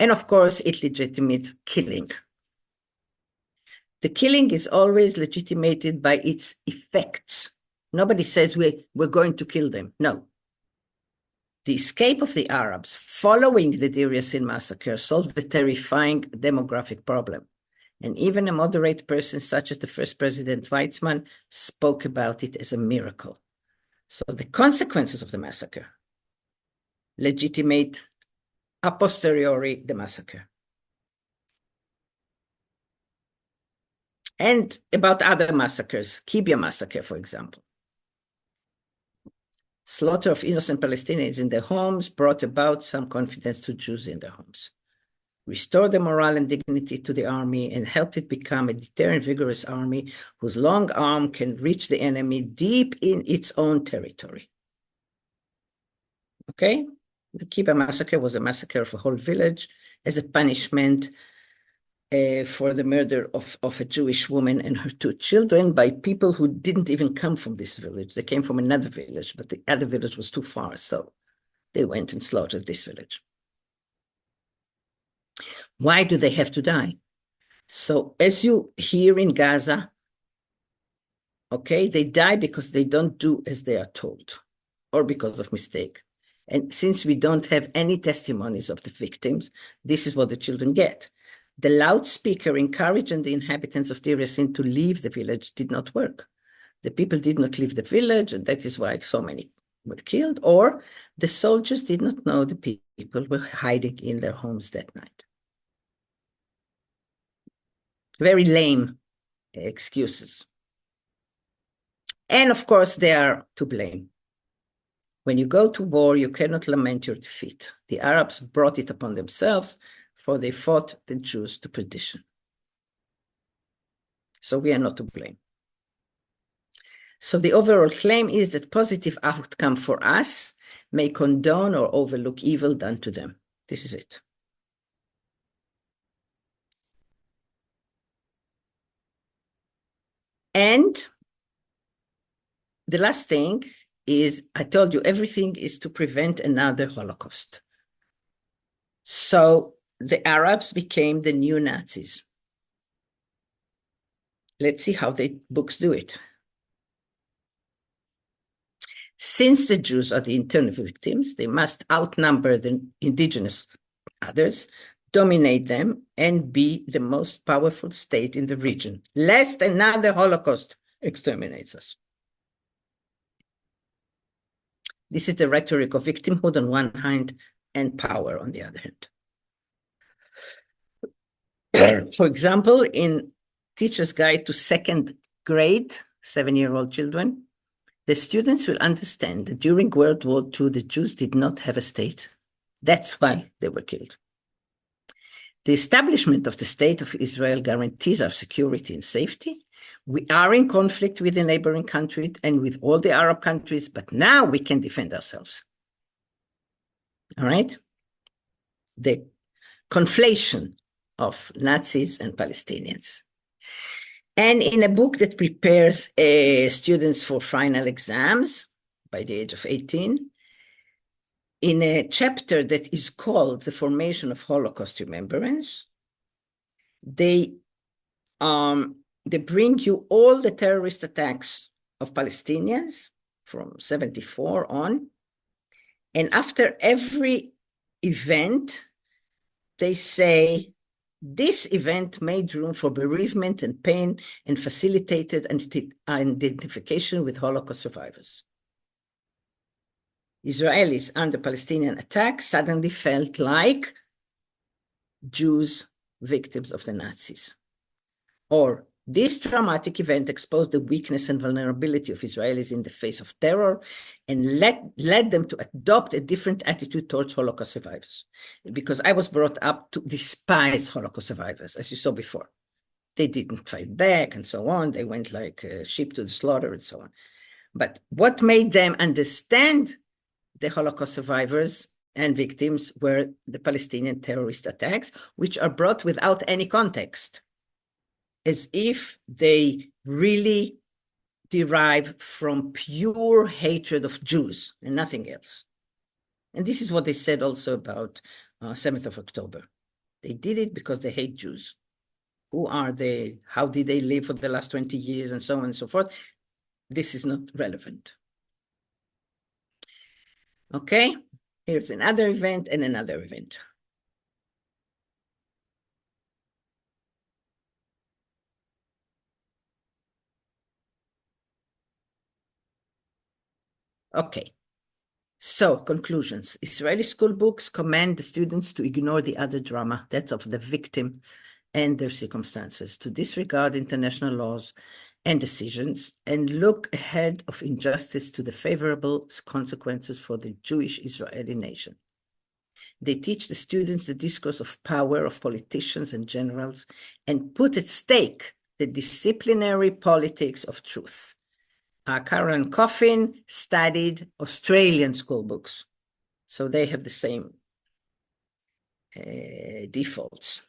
And of course, it legitimates killing. The killing is always legitimated by its effects. Nobody says we're going to kill them. No. The escape of the Arabs following the Deir Yassin massacre solved the terrifying demographic problem. And even a moderate person such as the first President Weizmann spoke about it as a miracle. So the consequences of the massacre legitimate a posteriori the massacre. And about other massacres, Kibbutz massacre, for example. Slaughter of innocent Palestinians in their homes brought about some confidence to Jews in their homes, restored the morale and dignity to the army, and helped it become a deterrent, vigorous army whose long arm can reach the enemy deep in its own territory. Okay? The Kibbutz massacre was a massacre of a whole village as a punishment for the murder of a Jewish woman and her 2 children by people who didn't even come from this village. They came from another village, but the other village was too far, so they went and slaughtered this village. Why do they have to die? So as you hear in Gaza, okay, they die because they don't do as they are told or because of mistake. And since we don't have any testimonies of the victims, this is what the children get. The loudspeaker encouraging the inhabitants of Deir Yassin to leave the village did not work. The people did not leave the village, and that is why so many were killed, or the soldiers did not know the people were hiding in their homes that night. Very lame excuses. And of course, they are to blame. When you go to war, you cannot lament your defeat. The Arabs brought it upon themselves, for they fought the Jews to perdition. So we are not to blame. So the overall claim is that positive outcome for us may condone or overlook evil done to them. This is it. And the last thing is, I told you, everything is to prevent another Holocaust. So the Arabs became the new Nazis. Let's see how the books do it. Since the Jews are the internal victims, they must outnumber the indigenous others, dominate them, and be the most powerful state in the region, lest another Holocaust exterminates us. This is the rhetoric of victimhood on one hand and power on the other hand. For example, in Teacher's Guide to Second Grade, 7-year-old children, the students will understand that during World War II, the Jews did not have a state. That's why they were killed. The establishment of the State of Israel guarantees our security and safety. We are in conflict with the neighboring countries and with all the Arab countries, but now we can defend ourselves. All right? The conflation of Nazis and Palestinians. And in a book that prepares students for final exams by the age of 18, in a chapter that is called The Formation of Holocaust Remembrance, they bring you all the terrorist attacks of Palestinians from 74 on. And after every event, they say, this event made room for bereavement and pain and facilitated identification with Holocaust survivors. Israelis under Palestinian attack suddenly felt like Jews victims of the Nazis. Or this traumatic event exposed the weakness and vulnerability of Israelis in the face of terror and led them to adopt a different attitude towards Holocaust survivors. Because I was brought up to despise Holocaust survivors, as you saw before. They didn't fight back and so on. They went like sheep to the slaughter and so on. But what made them understand the Holocaust survivors and victims were the Palestinian terrorist attacks, which are brought without any context, as if they really derive from pure hatred of Jews and nothing else. And this is what they said also about 7th of October. They did it because they hate Jews. Who are they? How did they live for the last 20 years and so on and so forth? This is not relevant. Okay, here's another event and another event. Okay, so conclusions. Israeli school books command the students to ignore the other drama, that of the victim and their circumstances, to disregard international laws and decisions, and look ahead of injustice to the favorable consequences for the Jewish Israeli nation. They teach the students the discourse of power of politicians and generals and put at stake the disciplinary politics of truth. Caroline Coffin studied Australian school books, so they have the same defaults.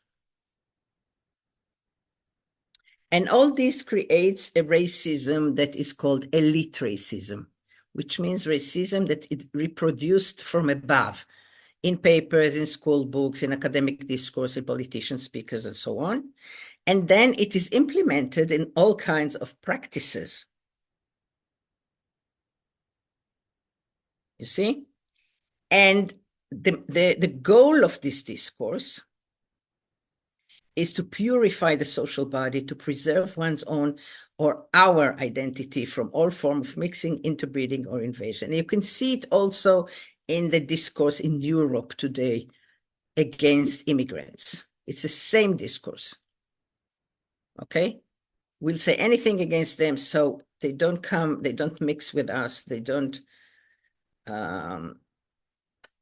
And all this creates a racism that is called elite racism, which means racism that is reproduced from above in papers, in school books, in academic discourse, in politician speakers, and so on. And then it is implemented in all kinds of practices. You see? And the goal of this discourse is to purify the social body, to preserve one's own or our identity from all form of mixing, interbreeding, or invasion. You can see it also in the discourse in Europe today against immigrants. It's the same discourse, okay? We'll say anything against them, so they don't come, they don't mix with us, they don't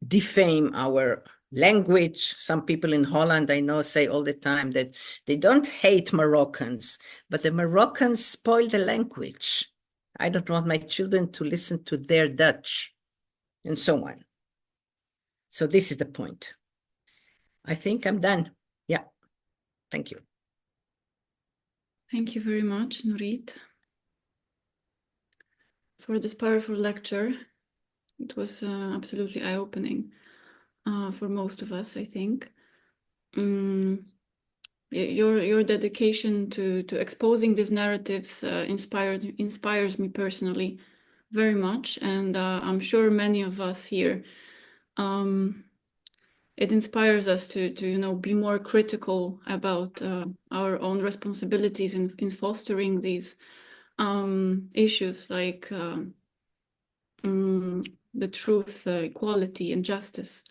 defame our language. Some people in Holland, I know, say all the time that they don't hate Moroccans, but the Moroccans spoil the language. I don't want my children to listen to their Dutch, and so on. So this is the point. I think I'm done. Yeah, thank you. Thank you very much, Nurit, for this powerful lecture. It was absolutely eye-opening for most of us, I think. Your dedication to exposing these narratives inspires me personally very much, and I'm sure many of us here. It inspires us to be more critical about our own responsibilities in fostering these issues like the truth, equality, and justice.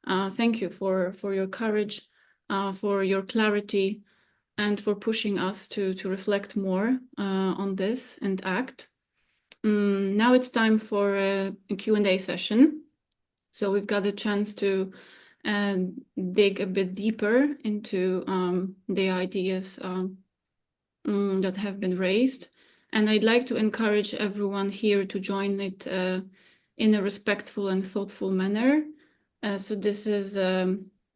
Thank you for your courage, for your clarity, and for pushing us to reflect more on this and act. Now it's time for a Q&A session. So we've got a chance to dig a bit deeper into the ideas that have been raised. And I'd like to encourage everyone here to join it in a respectful and thoughtful manner. So this is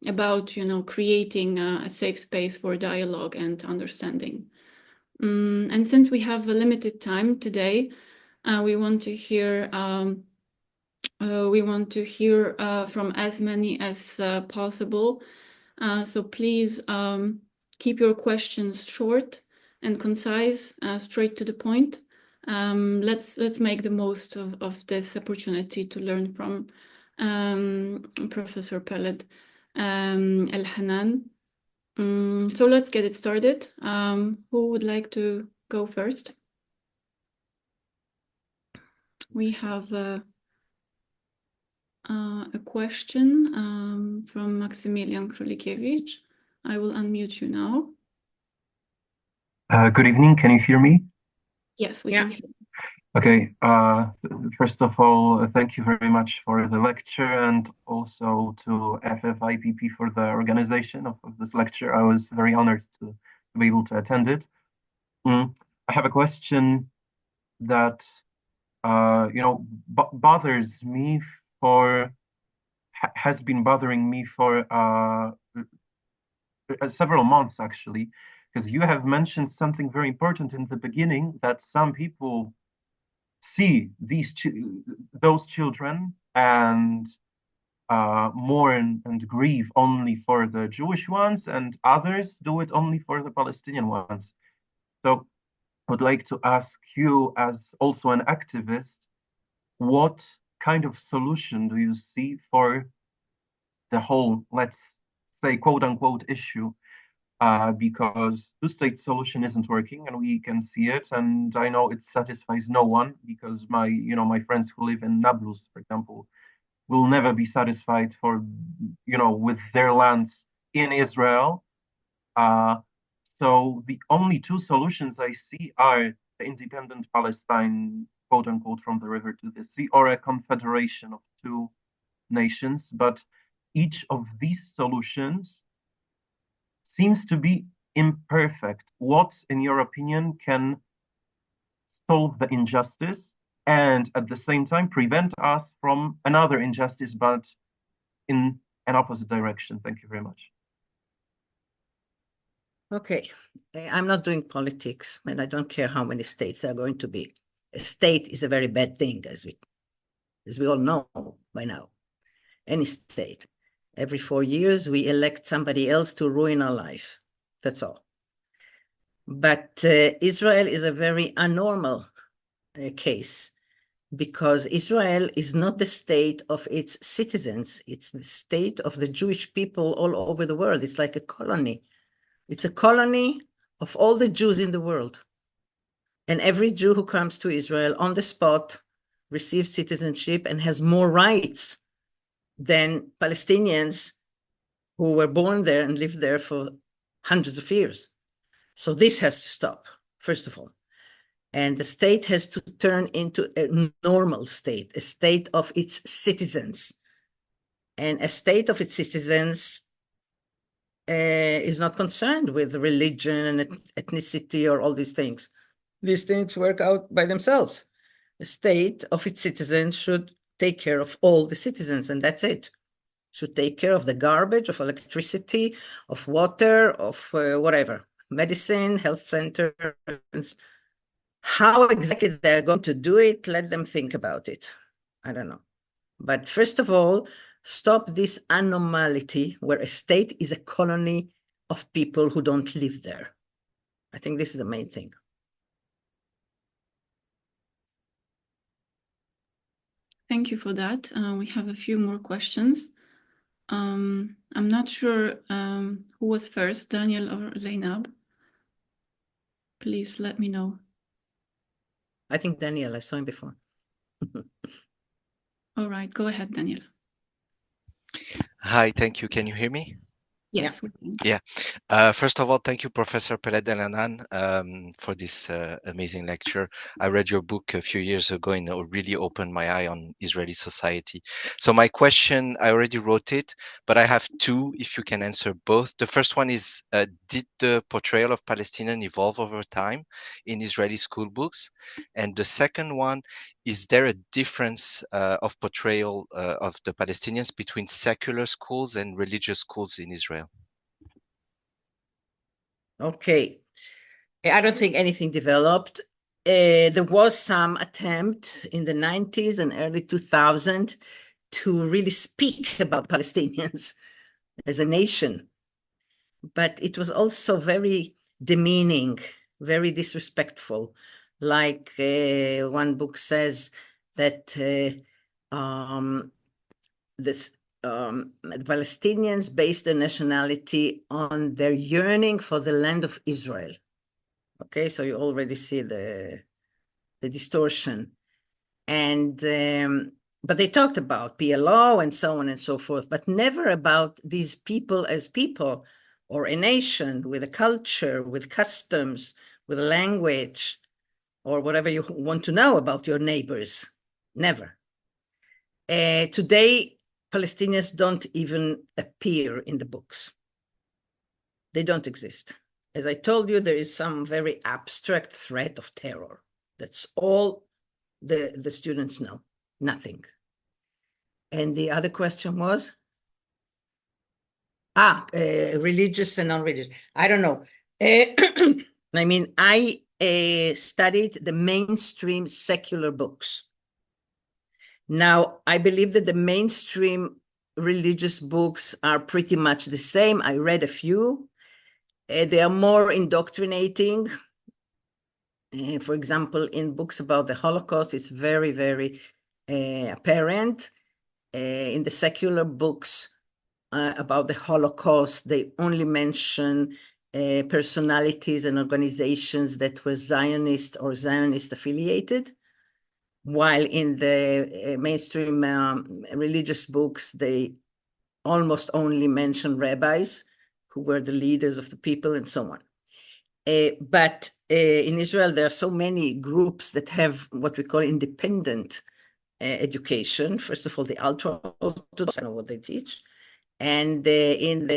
about, creating a safe space for dialogue and understanding. And since we have a limited time today, we want to hear from as many as possible. So please keep your questions short and concise, straight to the point. let's make the most of this opportunity to learn from Professor Peled-Elhanan. So let's get it started. Who would like to go first? We have a question from Maximilian Królikiewicz. I will unmute you now. Good evening. Can you hear me? Yes, we can hear you. Okay. First of all, thank you very much for the lecture, and also to FFIPP for the organization of this lecture. I was very honored to be able to attend it. I have a question that bothers me has been bothering me for several months, actually, because you have mentioned something very important in the beginning, that some people see those children and mourn and grieve only for the Jewish ones, and others do it only for the Palestinian ones. So I would like to ask you, as also an activist, what kind of solution do you see for the whole, let's say, quote unquote, issue? Because two-state solution isn't working, and we can see it. And I know it satisfies no one, because my friends who live in Nablus, for example, will never be satisfied with their lands in Israel. So the only two solutions I see are the independent Palestine, quote unquote, from the river to the sea, or a confederation of two nations. But each of these solutions seems to be imperfect. What, in your opinion, can solve the injustice and at the same time prevent us from another injustice, but in an opposite direction? Thank you very much. Okay, I'm not doing politics, and I don't care how many states there are going to be. A state is a very bad thing, as we all know by now. Any state. Every 4 years, we elect somebody else to ruin our life. That's all. But Israel is a very abnormal case, because Israel is not the state of its citizens. It's the state of the Jewish people all over the world. It's like a colony. It's a colony of all the Jews in the world. And every Jew who comes to Israel on the spot receives citizenship and has more rights than Palestinians who were born there and lived there for hundreds of years. So this has to stop, first of all. And the state has to turn into a normal state, a state of its citizens. And a state of its citizens is not concerned with religion and ethnicity or all these things. These things work out by themselves. The state of its citizens should take care of all the citizens, and that's it. Should take care of the garbage, of electricity, of water, of whatever, medicine, health centers. How exactly they're going to do it, let them think about it. I don't know. But first of all, stop this anomaly where a state is a colony of people who don't live there. I think this is the main thing. Thank you for that. We have a few more questions. I'm not sure who was first, Daniel or Zainab. Please let me know. I think Daniel, I saw him before. All right, go ahead, Daniel. Hi, thank you. Can you hear me? Yes. Yeah. First of all, thank you, Professor Peled-Elhanan, for this amazing lecture. I read your book a few years ago and it really opened my eye on Israeli society. So my question, I already wrote it, but I have two, if you can answer both. The first one is, did the portrayal of Palestinians evolve over time in Israeli school books? And the second one, is there a difference of portrayal of the Palestinians between secular schools and religious schools in Israel? Okay. I don't think anything developed. There was some attempt in the 90s and early 2000s to really speak about Palestinians as a nation. But it was also very demeaning, very disrespectful. Like one book says that the Palestinians base their nationality on their yearning for the land of Israel. Okay, so you already see the distortion. And but they talked about PLO and so on and so forth, but never about these people as people, or a nation with a culture, with customs, with a language, or whatever you want to know about your neighbors. Never. Today, Palestinians don't even appear in the books. They don't exist. As I told you, there is some very abstract threat of terror. That's all the students know, nothing. And the other question was? Religious and non-religious. I don't know. I mean, I studied the mainstream secular books. Now, I believe that the mainstream religious books are pretty much the same. I read a few. They are more indoctrinating. For example, in books about the Holocaust, it's very, very apparent. In the secular books about the Holocaust, they only mention personalities and organizations that were Zionist or Zionist affiliated, while in the mainstream religious books, they almost only mention rabbis who were the leaders of the people and so on. But in Israel, there are so many groups that have what we call independent education. First of all, the ultra-Orthodox, I know what they teach. And in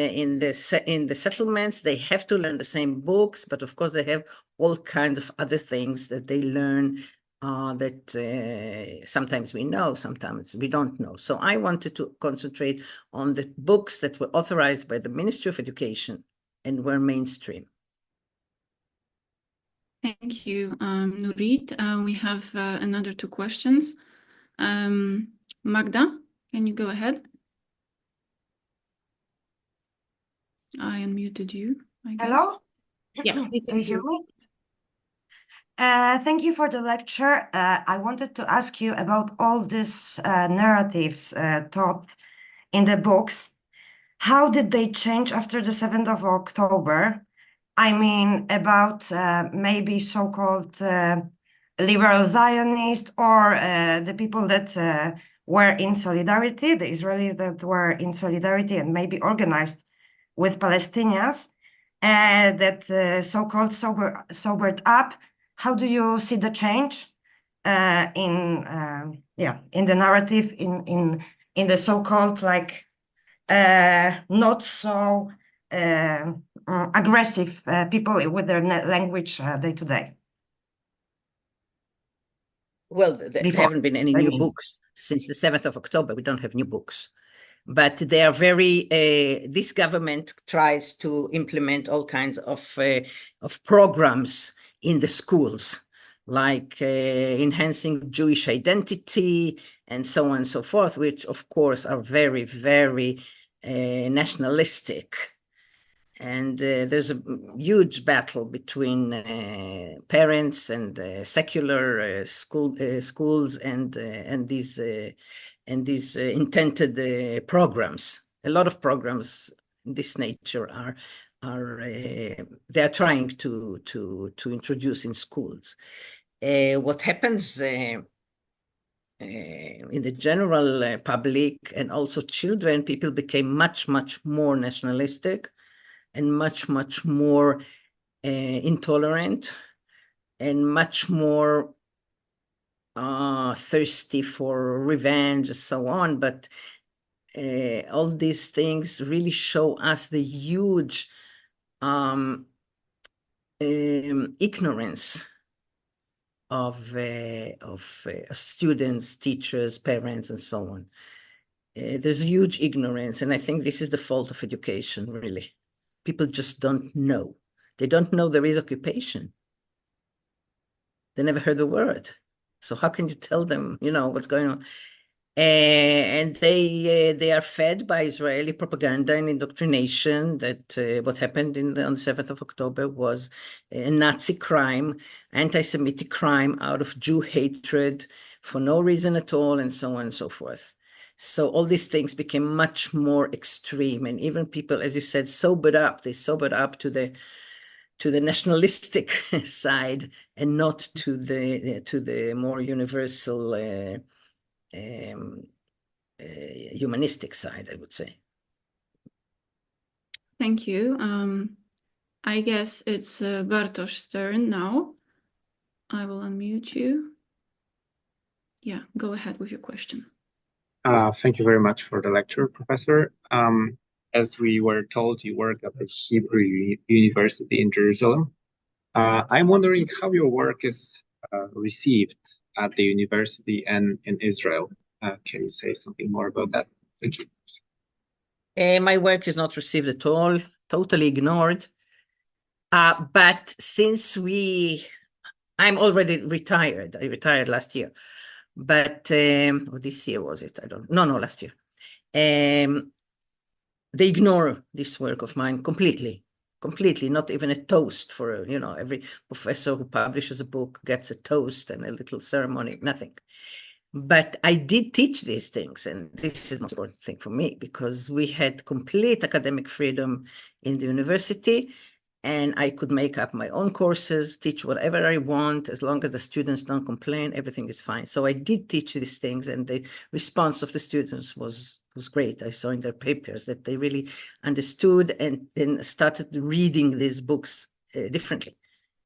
the settlements, they have to learn the same books, but of course they have all kinds of other things that they learn that sometimes we know, sometimes we don't know. So I wanted to concentrate on the books that were authorized by the Ministry of Education and were mainstream. Thank you, Nurit. We have another two questions. Magda, can you go ahead? I unmuted you, I guess. Hello? Yeah, we Can you hear me? you. Thank you for the lecture. I wanted to ask you about all these narratives taught in the books. How did they change after the 7th of October? I mean, about maybe so-called liberal Zionists, or the people that were in solidarity, the Israelis that were in solidarity and maybe organized with Palestinians, that so-called sobered up. How do you see the change in the narrative, in the so-called like not so aggressive people with their language day to day? Well, there haven't been any new books since the 7th of October. We don't have new books. But they are very, this government tries to implement all kinds of programs in the schools, like enhancing Jewish identity and so on and so forth, which of course are very, very nationalistic. And there's a huge battle between parents and secular schools and these intended programs. A lot of programs in this nature they are trying to introduce in schools. What happens in the general public and also children, people became much, much more nationalistic and much, much more intolerant and much more thirsty for revenge and so on. But all these things really show us the huge ignorance of students, teachers, parents, and so on. There's huge ignorance, and I think this is the fault of education, really. People just don't know. They don't know there is occupation. They never heard the word. So how can you tell them, what's going on? And they are fed by Israeli propaganda and indoctrination that what happened on the 7th of October was a Nazi crime, anti-Semitic crime out of Jew hatred for no reason at all, and so on and so forth. So all these things became much more extreme, and even people, as you said, sobered up. They sobered up to the nationalistic side and not to the more universal humanistic side, I would say. Thank you. I guess it's Bartosz's turn now. I will unmute you. Yeah, go ahead with your question. Thank you very much for the lecture, Professor. As we were told, you work at the Hebrew University in Jerusalem. I'm wondering how your work is received at the university and in Israel. Can you say something more about that? Thank you. My work is not received at all, totally ignored. But since I'm already retired. I retired last year. But this year was it? I don't know. No, last year. They ignore this work of mine completely, not even a toast for, every professor who publishes a book gets a toast and a little ceremony, nothing. But I did teach these things, and this is the most important thing for me, because we had complete academic freedom in the university, and I could make up my own courses, teach whatever I want, as long as the students don't complain, everything is fine. So I did teach these things, and the response of the students was great. I saw in their papers that they really understood and then started reading these books differently,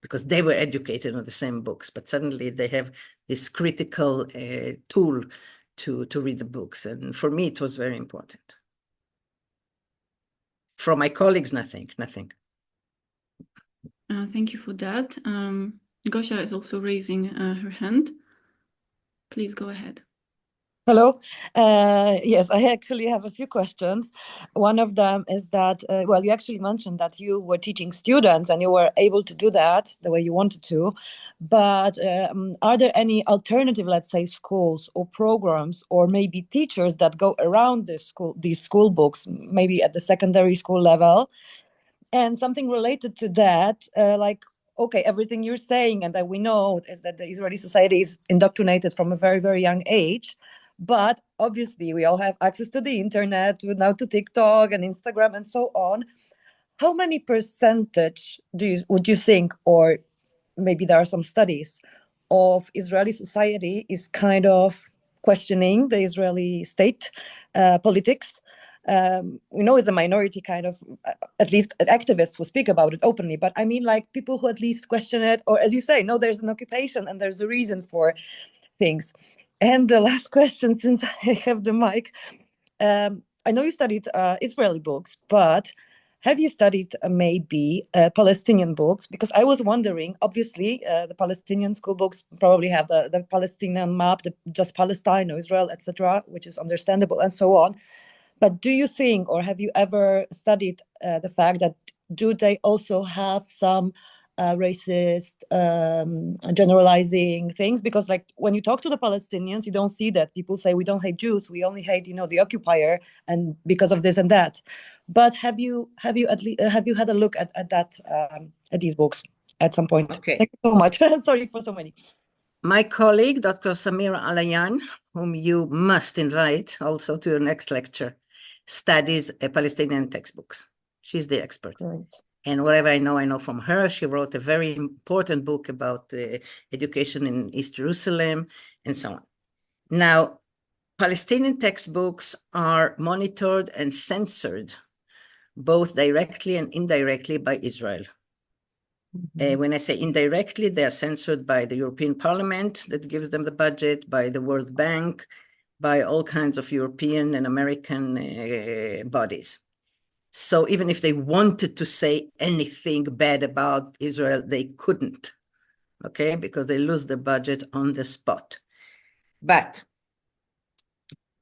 because they were educated on the same books, but suddenly they have this critical tool to read the books. And for me, it was very important. From my colleagues, nothing. Thank you for that. Gosia is also raising her hand. Please go ahead. Hello. Yes, I actually have a few questions. One of them is that, well, you actually mentioned that you were teaching students and you were able to do that the way you wanted to. But are there any alternative, let's say, schools or programs or maybe teachers that go around these school books, maybe at the secondary school level? And something related to that, okay, everything you're saying and that we know is that the Israeli society is indoctrinated from a very, very young age. But obviously, we all have access to the internet, now to TikTok and Instagram and so on. How many percentage would you think, or maybe there are some studies, of Israeli society is kind of questioning the Israeli state politics? We know it's a minority kind of, at least activists who speak about it openly, but I mean like people who at least question it, or as you say, no, there's an occupation and there's a reason for things. And the last question, since I have the mic, I know you studied Israeli books, but have you studied maybe Palestinian books? Because I was wondering, obviously, the Palestinian school books probably have the Palestinian map, just Palestine or Israel, etc., which is understandable and so on. But do you think, or have you ever studied the fact that do they also have some racist generalizing things? Because like when you talk to the Palestinians, you don't see that. People say we don't hate Jews, we only hate, the occupier, and because of this and that. But have you had a look at that at these books at some point? Okay. Thank you so much. Sorry for so many. My colleague, Dr. Samira Alayan, whom you must invite also to your next lecture, studies Palestinian textbooks. She's the expert. Right. And whatever I know from her. She wrote a very important book about education in East Jerusalem and so on. Now, Palestinian textbooks are monitored and censored both directly and indirectly by Israel. When I say indirectly, they are censored by the European Parliament that gives them the budget, by the World Bank, by all kinds of European and American bodies. So even if they wanted to say anything bad about Israel, they couldn't, okay, because they lose the budget on the spot. But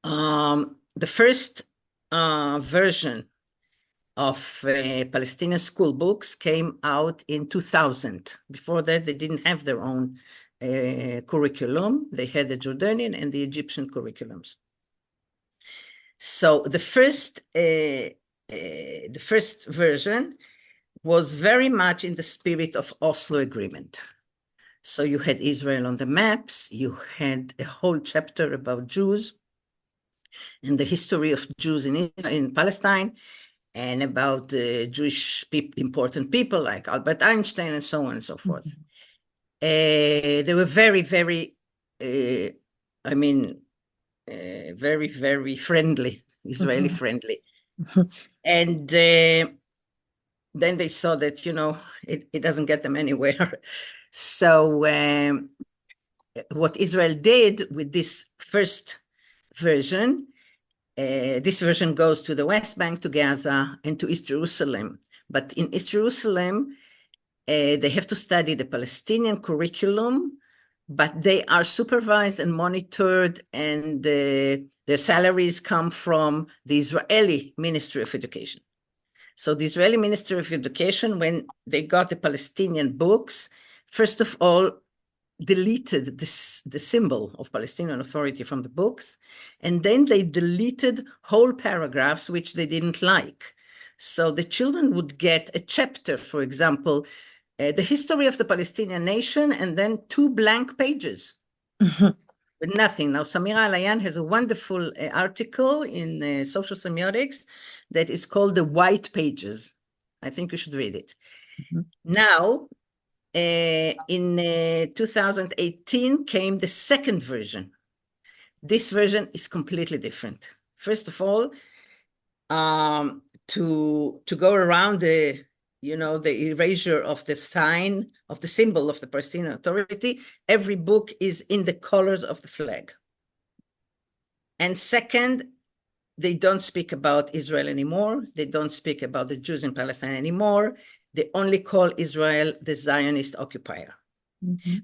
the first version of Palestinian school books came out in 2000. Before that, they didn't have their own curriculum. They had the Jordanian and the Egyptian curriculums. So the first version was very much in the spirit of Oslo Agreement. So you had Israel on the maps, you had a whole chapter about Jews and the history of Jews in Palestine, and about Jewish important people like Albert Einstein and so on and so forth. They were very, very, very, very friendly, Israeli friendly. And then they saw that, it doesn't get them anywhere. So what Israel did with this first version, this version goes to the West Bank, to Gaza, and to East Jerusalem. But in East Jerusalem, they have to study the Palestinian curriculum, but they are supervised and monitored, and their salaries come from the Israeli Ministry of Education. So the Israeli Ministry of Education, when they got the Palestinian books, first of all, deleted the symbol of Palestinian Authority from the books, and then they deleted whole paragraphs which they didn't like. So the children would get a chapter, for example, the history of the Palestinian nation, and then 2 blank pages with nothing. Now, Samira Alayan has a wonderful article in Social Semiotics that is called The White Pages. I think you should read it. Now, in 2018 came the second version. This version is completely different. First of all, to go around the erasure of the sign, of the symbol of the Palestinian Authority, every book is in the colors of the flag. And second, they don't speak about Israel anymore. They don't speak about the Jews in Palestine anymore. They only call Israel the Zionist occupier.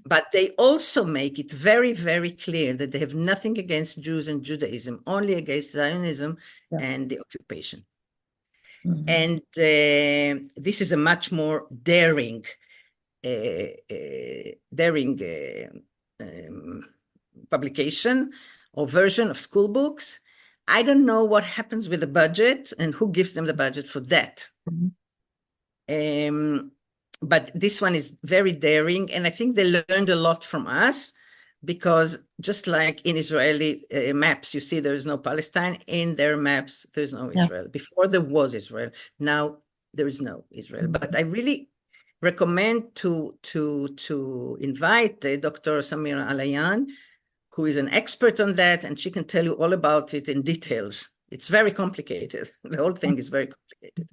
But they also make it very, very clear that they have nothing against Jews and Judaism, only against Zionism and the occupation. And this is a much more daring publication or version of Schoolbooks. I don't know what happens with the budget and who gives them the budget for that. But this one is very daring, and I think they learned a lot from us, because just like in Israeli maps, you see there is no Palestine. In their maps, there's no Israel. Before there was Israel, now there is no Israel. But I really recommend to invite Dr. Samira Alayan, who is an expert on that, and she can tell you all about it in details. It's very complicated. The whole thing is very complicated.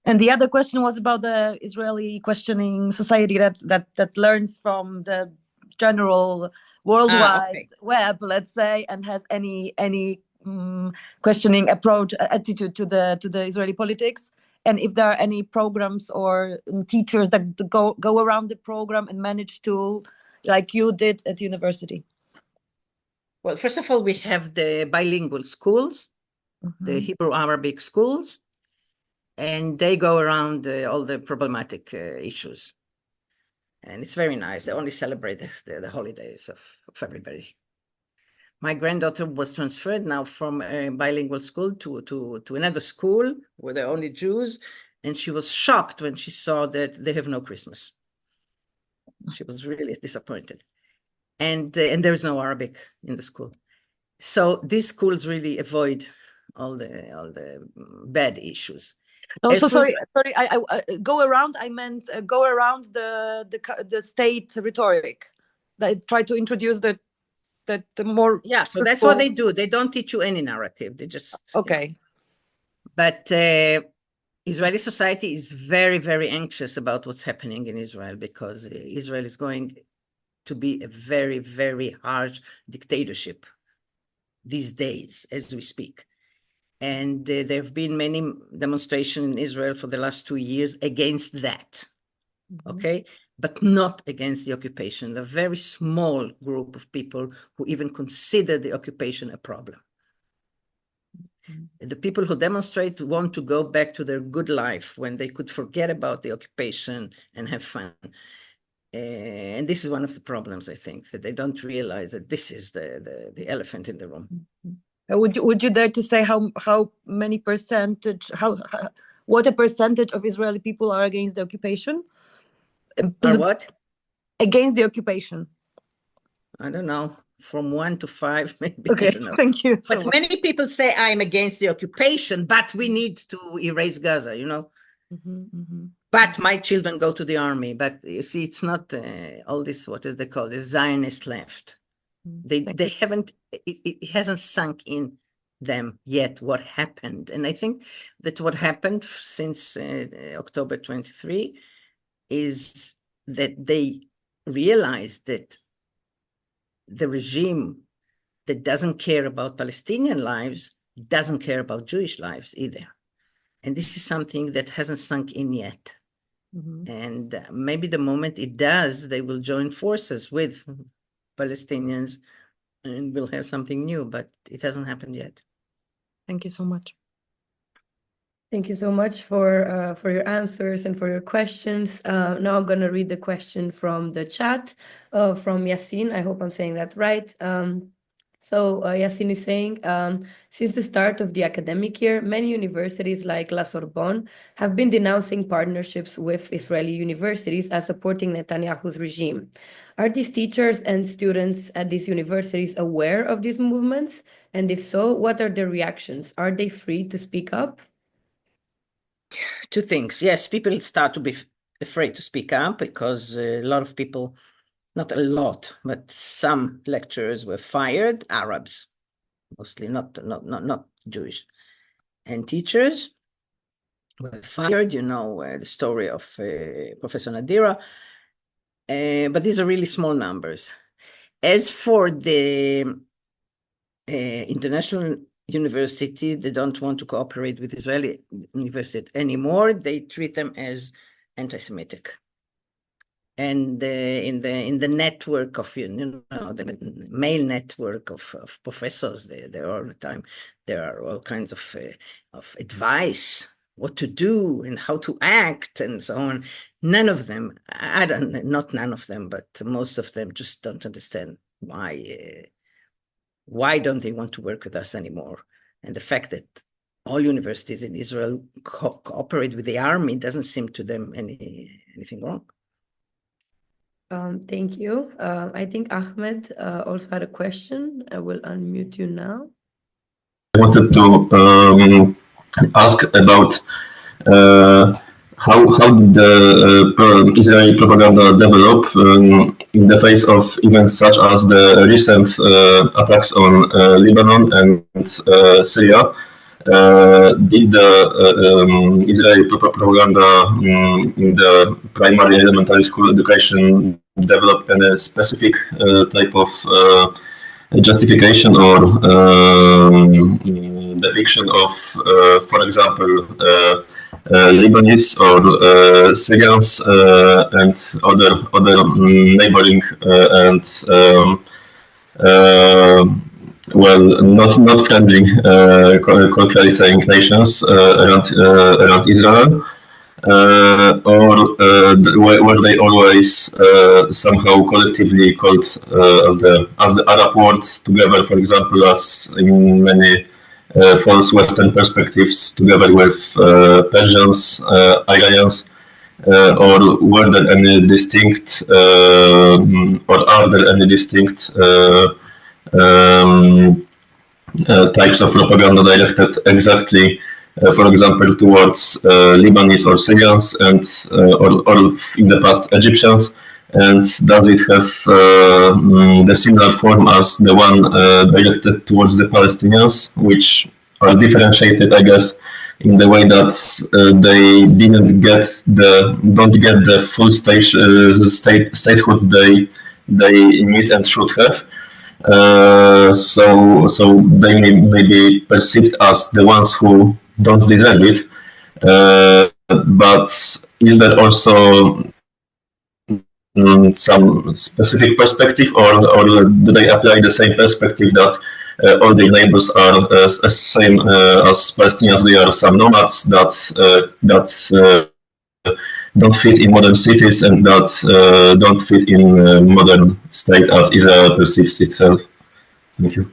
And the other question was about the Israeli questioning society that learns from the general worldwide web, let's say, and has any questioning approach, attitude to the Israeli politics, and if there are any programs or teachers that go around the program and manage to, like you did at university. Well, first of all, we have the bilingual schools, the Hebrew-Arabic schools, and they go around all the problematic issues. And it's very nice. They only celebrate the holidays of everybody. My granddaughter was transferred now from a bilingual school to another school where there are only Jews, and she was shocked when she saw that they have no Christmas. She was really disappointed. And there is no Arabic in the school. So these schools really avoid all the bad issues. No, so sorry. I go around. I meant go around the state rhetoric. They try to introduce the more. Yeah, so that's what they do. They don't teach you any narrative. They just But Israeli society is very, very anxious about what's happening in Israel, because Israel is going to be a very, very harsh dictatorship these days as we speak. And there have been many demonstrations in Israel for the last 2 years against that, but not against the occupation. A very small group of people who even consider the occupation a problem. The people who demonstrate want to go back to their good life when they could forget about the occupation and have fun. And this is one of the problems, I think, that they don't realize that this is the elephant in the room. Would you dare to say how many percentage, what a percentage of Israeli people are against the occupation? Or what? Against the occupation. I don't know, from 1 to 5, maybe. Okay, I don't know. thank you. But many people say I'm against the occupation, but we need to erase Gaza, you know. But my children go to the army. But you see, it's not all this, what is they call the Zionist left. They haven't, it hasn't sunk in them yet what happened. And I think that what happened since October 23 is that they realized that the regime that doesn't care about Palestinian lives doesn't care about Jewish lives either. And this is something that hasn't sunk in yet. And maybe the moment it does, they will join forces with Palestinians and we'll have something new, but it hasn't happened yet. Thank you so much. Thank you so much for your answers and for your questions. Now I'm going to read the question from the chat from Yasin. I hope I'm saying that right. So Yasin is saying, since the start of the academic year, many universities like La Sorbonne have been denouncing partnerships with Israeli universities as supporting Netanyahu's regime. Are these teachers and students at these universities aware of these movements? And if so, what are their reactions? Are they free to speak up? Two things. Yes, people start to be afraid to speak up because a lot of people, not a lot, but some lecturers were fired, Arabs, mostly not Jewish. And teachers were fired, you know, the story of Professor Nadira, but these are really small numbers. As for the international university, they don't want to cooperate with Israeli university anymore. They treat them as anti-Semitic. And in the network of, you know, the mail network of professors, there all the time, there are all kinds of advice, what to do and how to act and so on. None of them, not none of them, but most of them just don't understand why don't they want to work with us anymore? And the fact that all universities in Israel cooperate with the army doesn't seem to them anything wrong. Thank you. I think Ahmed also had a question. I will unmute you now. I wanted to ask about how did the Israeli propaganda develop in the face of events such as the recent attacks on Lebanon and Syria? Did the Israeli propaganda in the primary elementary school education develop any specific type of justification or depiction of, for example, Lebanese or Syrians and other neighboring and well, not friendly, colloquially saying, nations around Israel, or were they always somehow collectively called as the Arab world together, for example, as in many false Western perspectives, together with Persians, Iranians, or were there any distinct, or are there any distinct types of propaganda directed exactly, for example, towards Lebanese or Syrians and or in the past Egyptians? And does it have the similar form as the one directed towards the Palestinians, which are differentiated, I guess, in the way that they don't get the full statehood they need and should have? So they may be perceived as the ones who don't deserve it. But is there also some specific perspective, or do they apply the same perspective that all their neighbors are same as Palestinians? They are some nomads that don't fit in modern cities and that don't fit in modern state as Israel perceives itself. Thank you.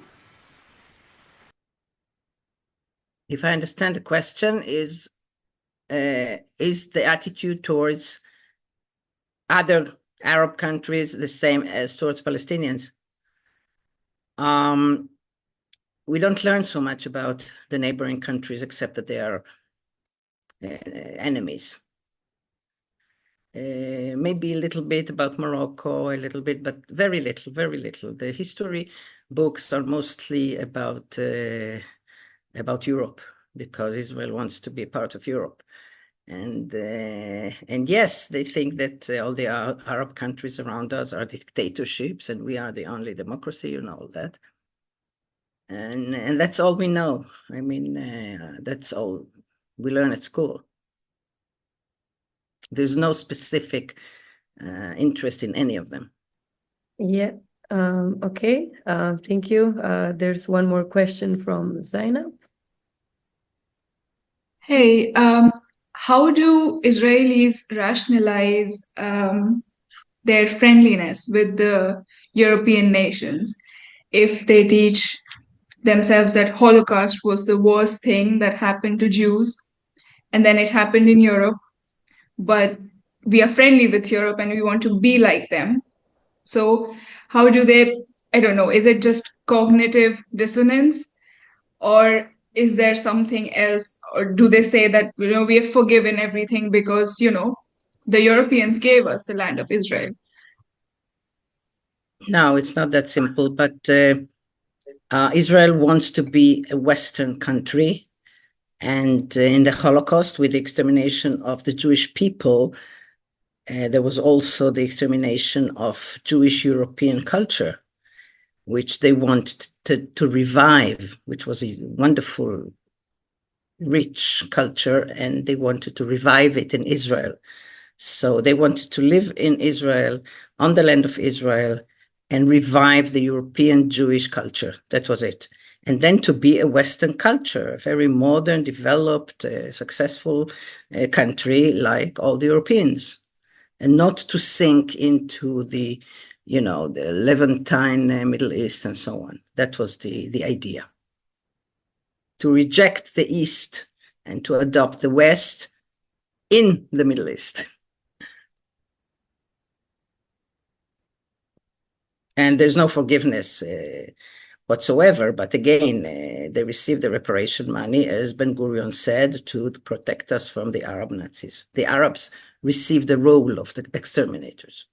If I understand the question, is the attitude towards other Arab countries the same as towards Palestinians? We don't learn so much about the neighboring countries except that they are enemies. Maybe a little bit about Morocco, a little bit, but very little, very little. The history books are mostly about Europe, because Israel wants to be a part of Europe. And yes, they think that all the Arab countries around us are dictatorships and we are the only democracy, you know, all that. And that's all we know. I mean, that's all we learn at school. There's no specific interest in any of them. Yeah. Okay. Thank you. There's one more question from Zainab. Hey, how do Israelis rationalize their friendliness with the European nations if they teach themselves that Holocaust was the worst thing that happened to Jews, and then it happened in Europe, but we are friendly with Europe and we want to be like them? So how do they, I don't know, is it just cognitive dissonance, or is there something else? Or do they say that, we have forgiven everything because, the Europeans gave us the land of Israel? No, it's not that simple, but Israel wants to be a Western country. And in the Holocaust, with the extermination of the Jewish people, there was also the extermination of Jewish European culture, which they wanted to revive, which was a wonderful, rich culture, and they wanted to revive it in Israel. So they wanted to live in Israel, on the land of Israel, and revive the European Jewish culture. That was it. And then to be a Western culture, a very modern, developed, successful country like all the Europeans, and not to sink into the Levantine Middle East and so on. That was the idea. To reject the East and to adopt the West in the Middle East. And there's no forgiveness whatsoever. But again, they received the reparation money, as Ben-Gurion said, to protect us from the Arab Nazis. The Arabs received the role of the exterminators.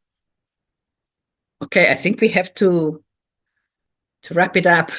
Okay, I think we have to wrap it up.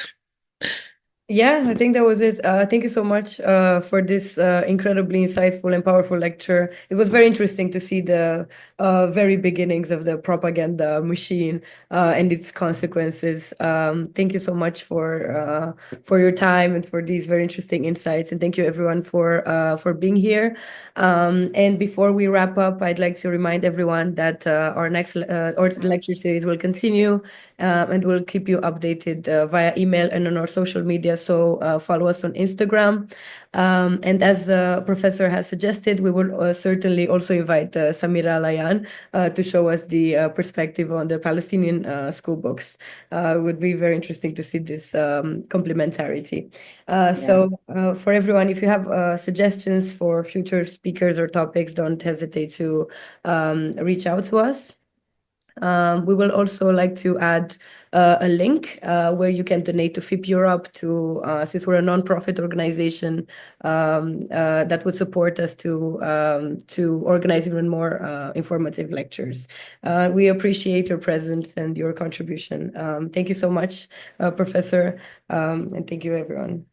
Yeah, I think that was it. Thank you so much for this incredibly insightful and powerful lecture. It was very interesting to see the very beginnings of the propaganda machine and its consequences. Thank you so much for your time and for these very interesting insights. And thank you everyone for being here. And before we wrap up, I'd like to remind everyone that our next lecture series will continue, and we'll keep you updated via email and on our social media. So follow us on Instagram. And as the professor has suggested, we will certainly also invite Samira Layan to show us the perspective on the Palestinian school books. It would be very interesting to see this complementarity. So for everyone, if you have suggestions for future speakers or topics, don't hesitate to reach out to us. We will also like to add a link where you can donate to FFIPP Europe, since we're a non-profit organization that would support us to organize even more informative lectures. We appreciate your presence and your contribution. Thank you so much, Professor, and thank you, everyone.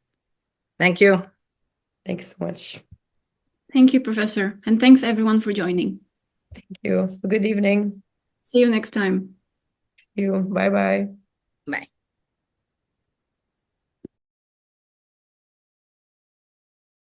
Thank you. Thank you so much. Thank you, Professor, and thanks everyone for joining. Thank you. Good evening. See you next time. See you. Bye-bye. Bye.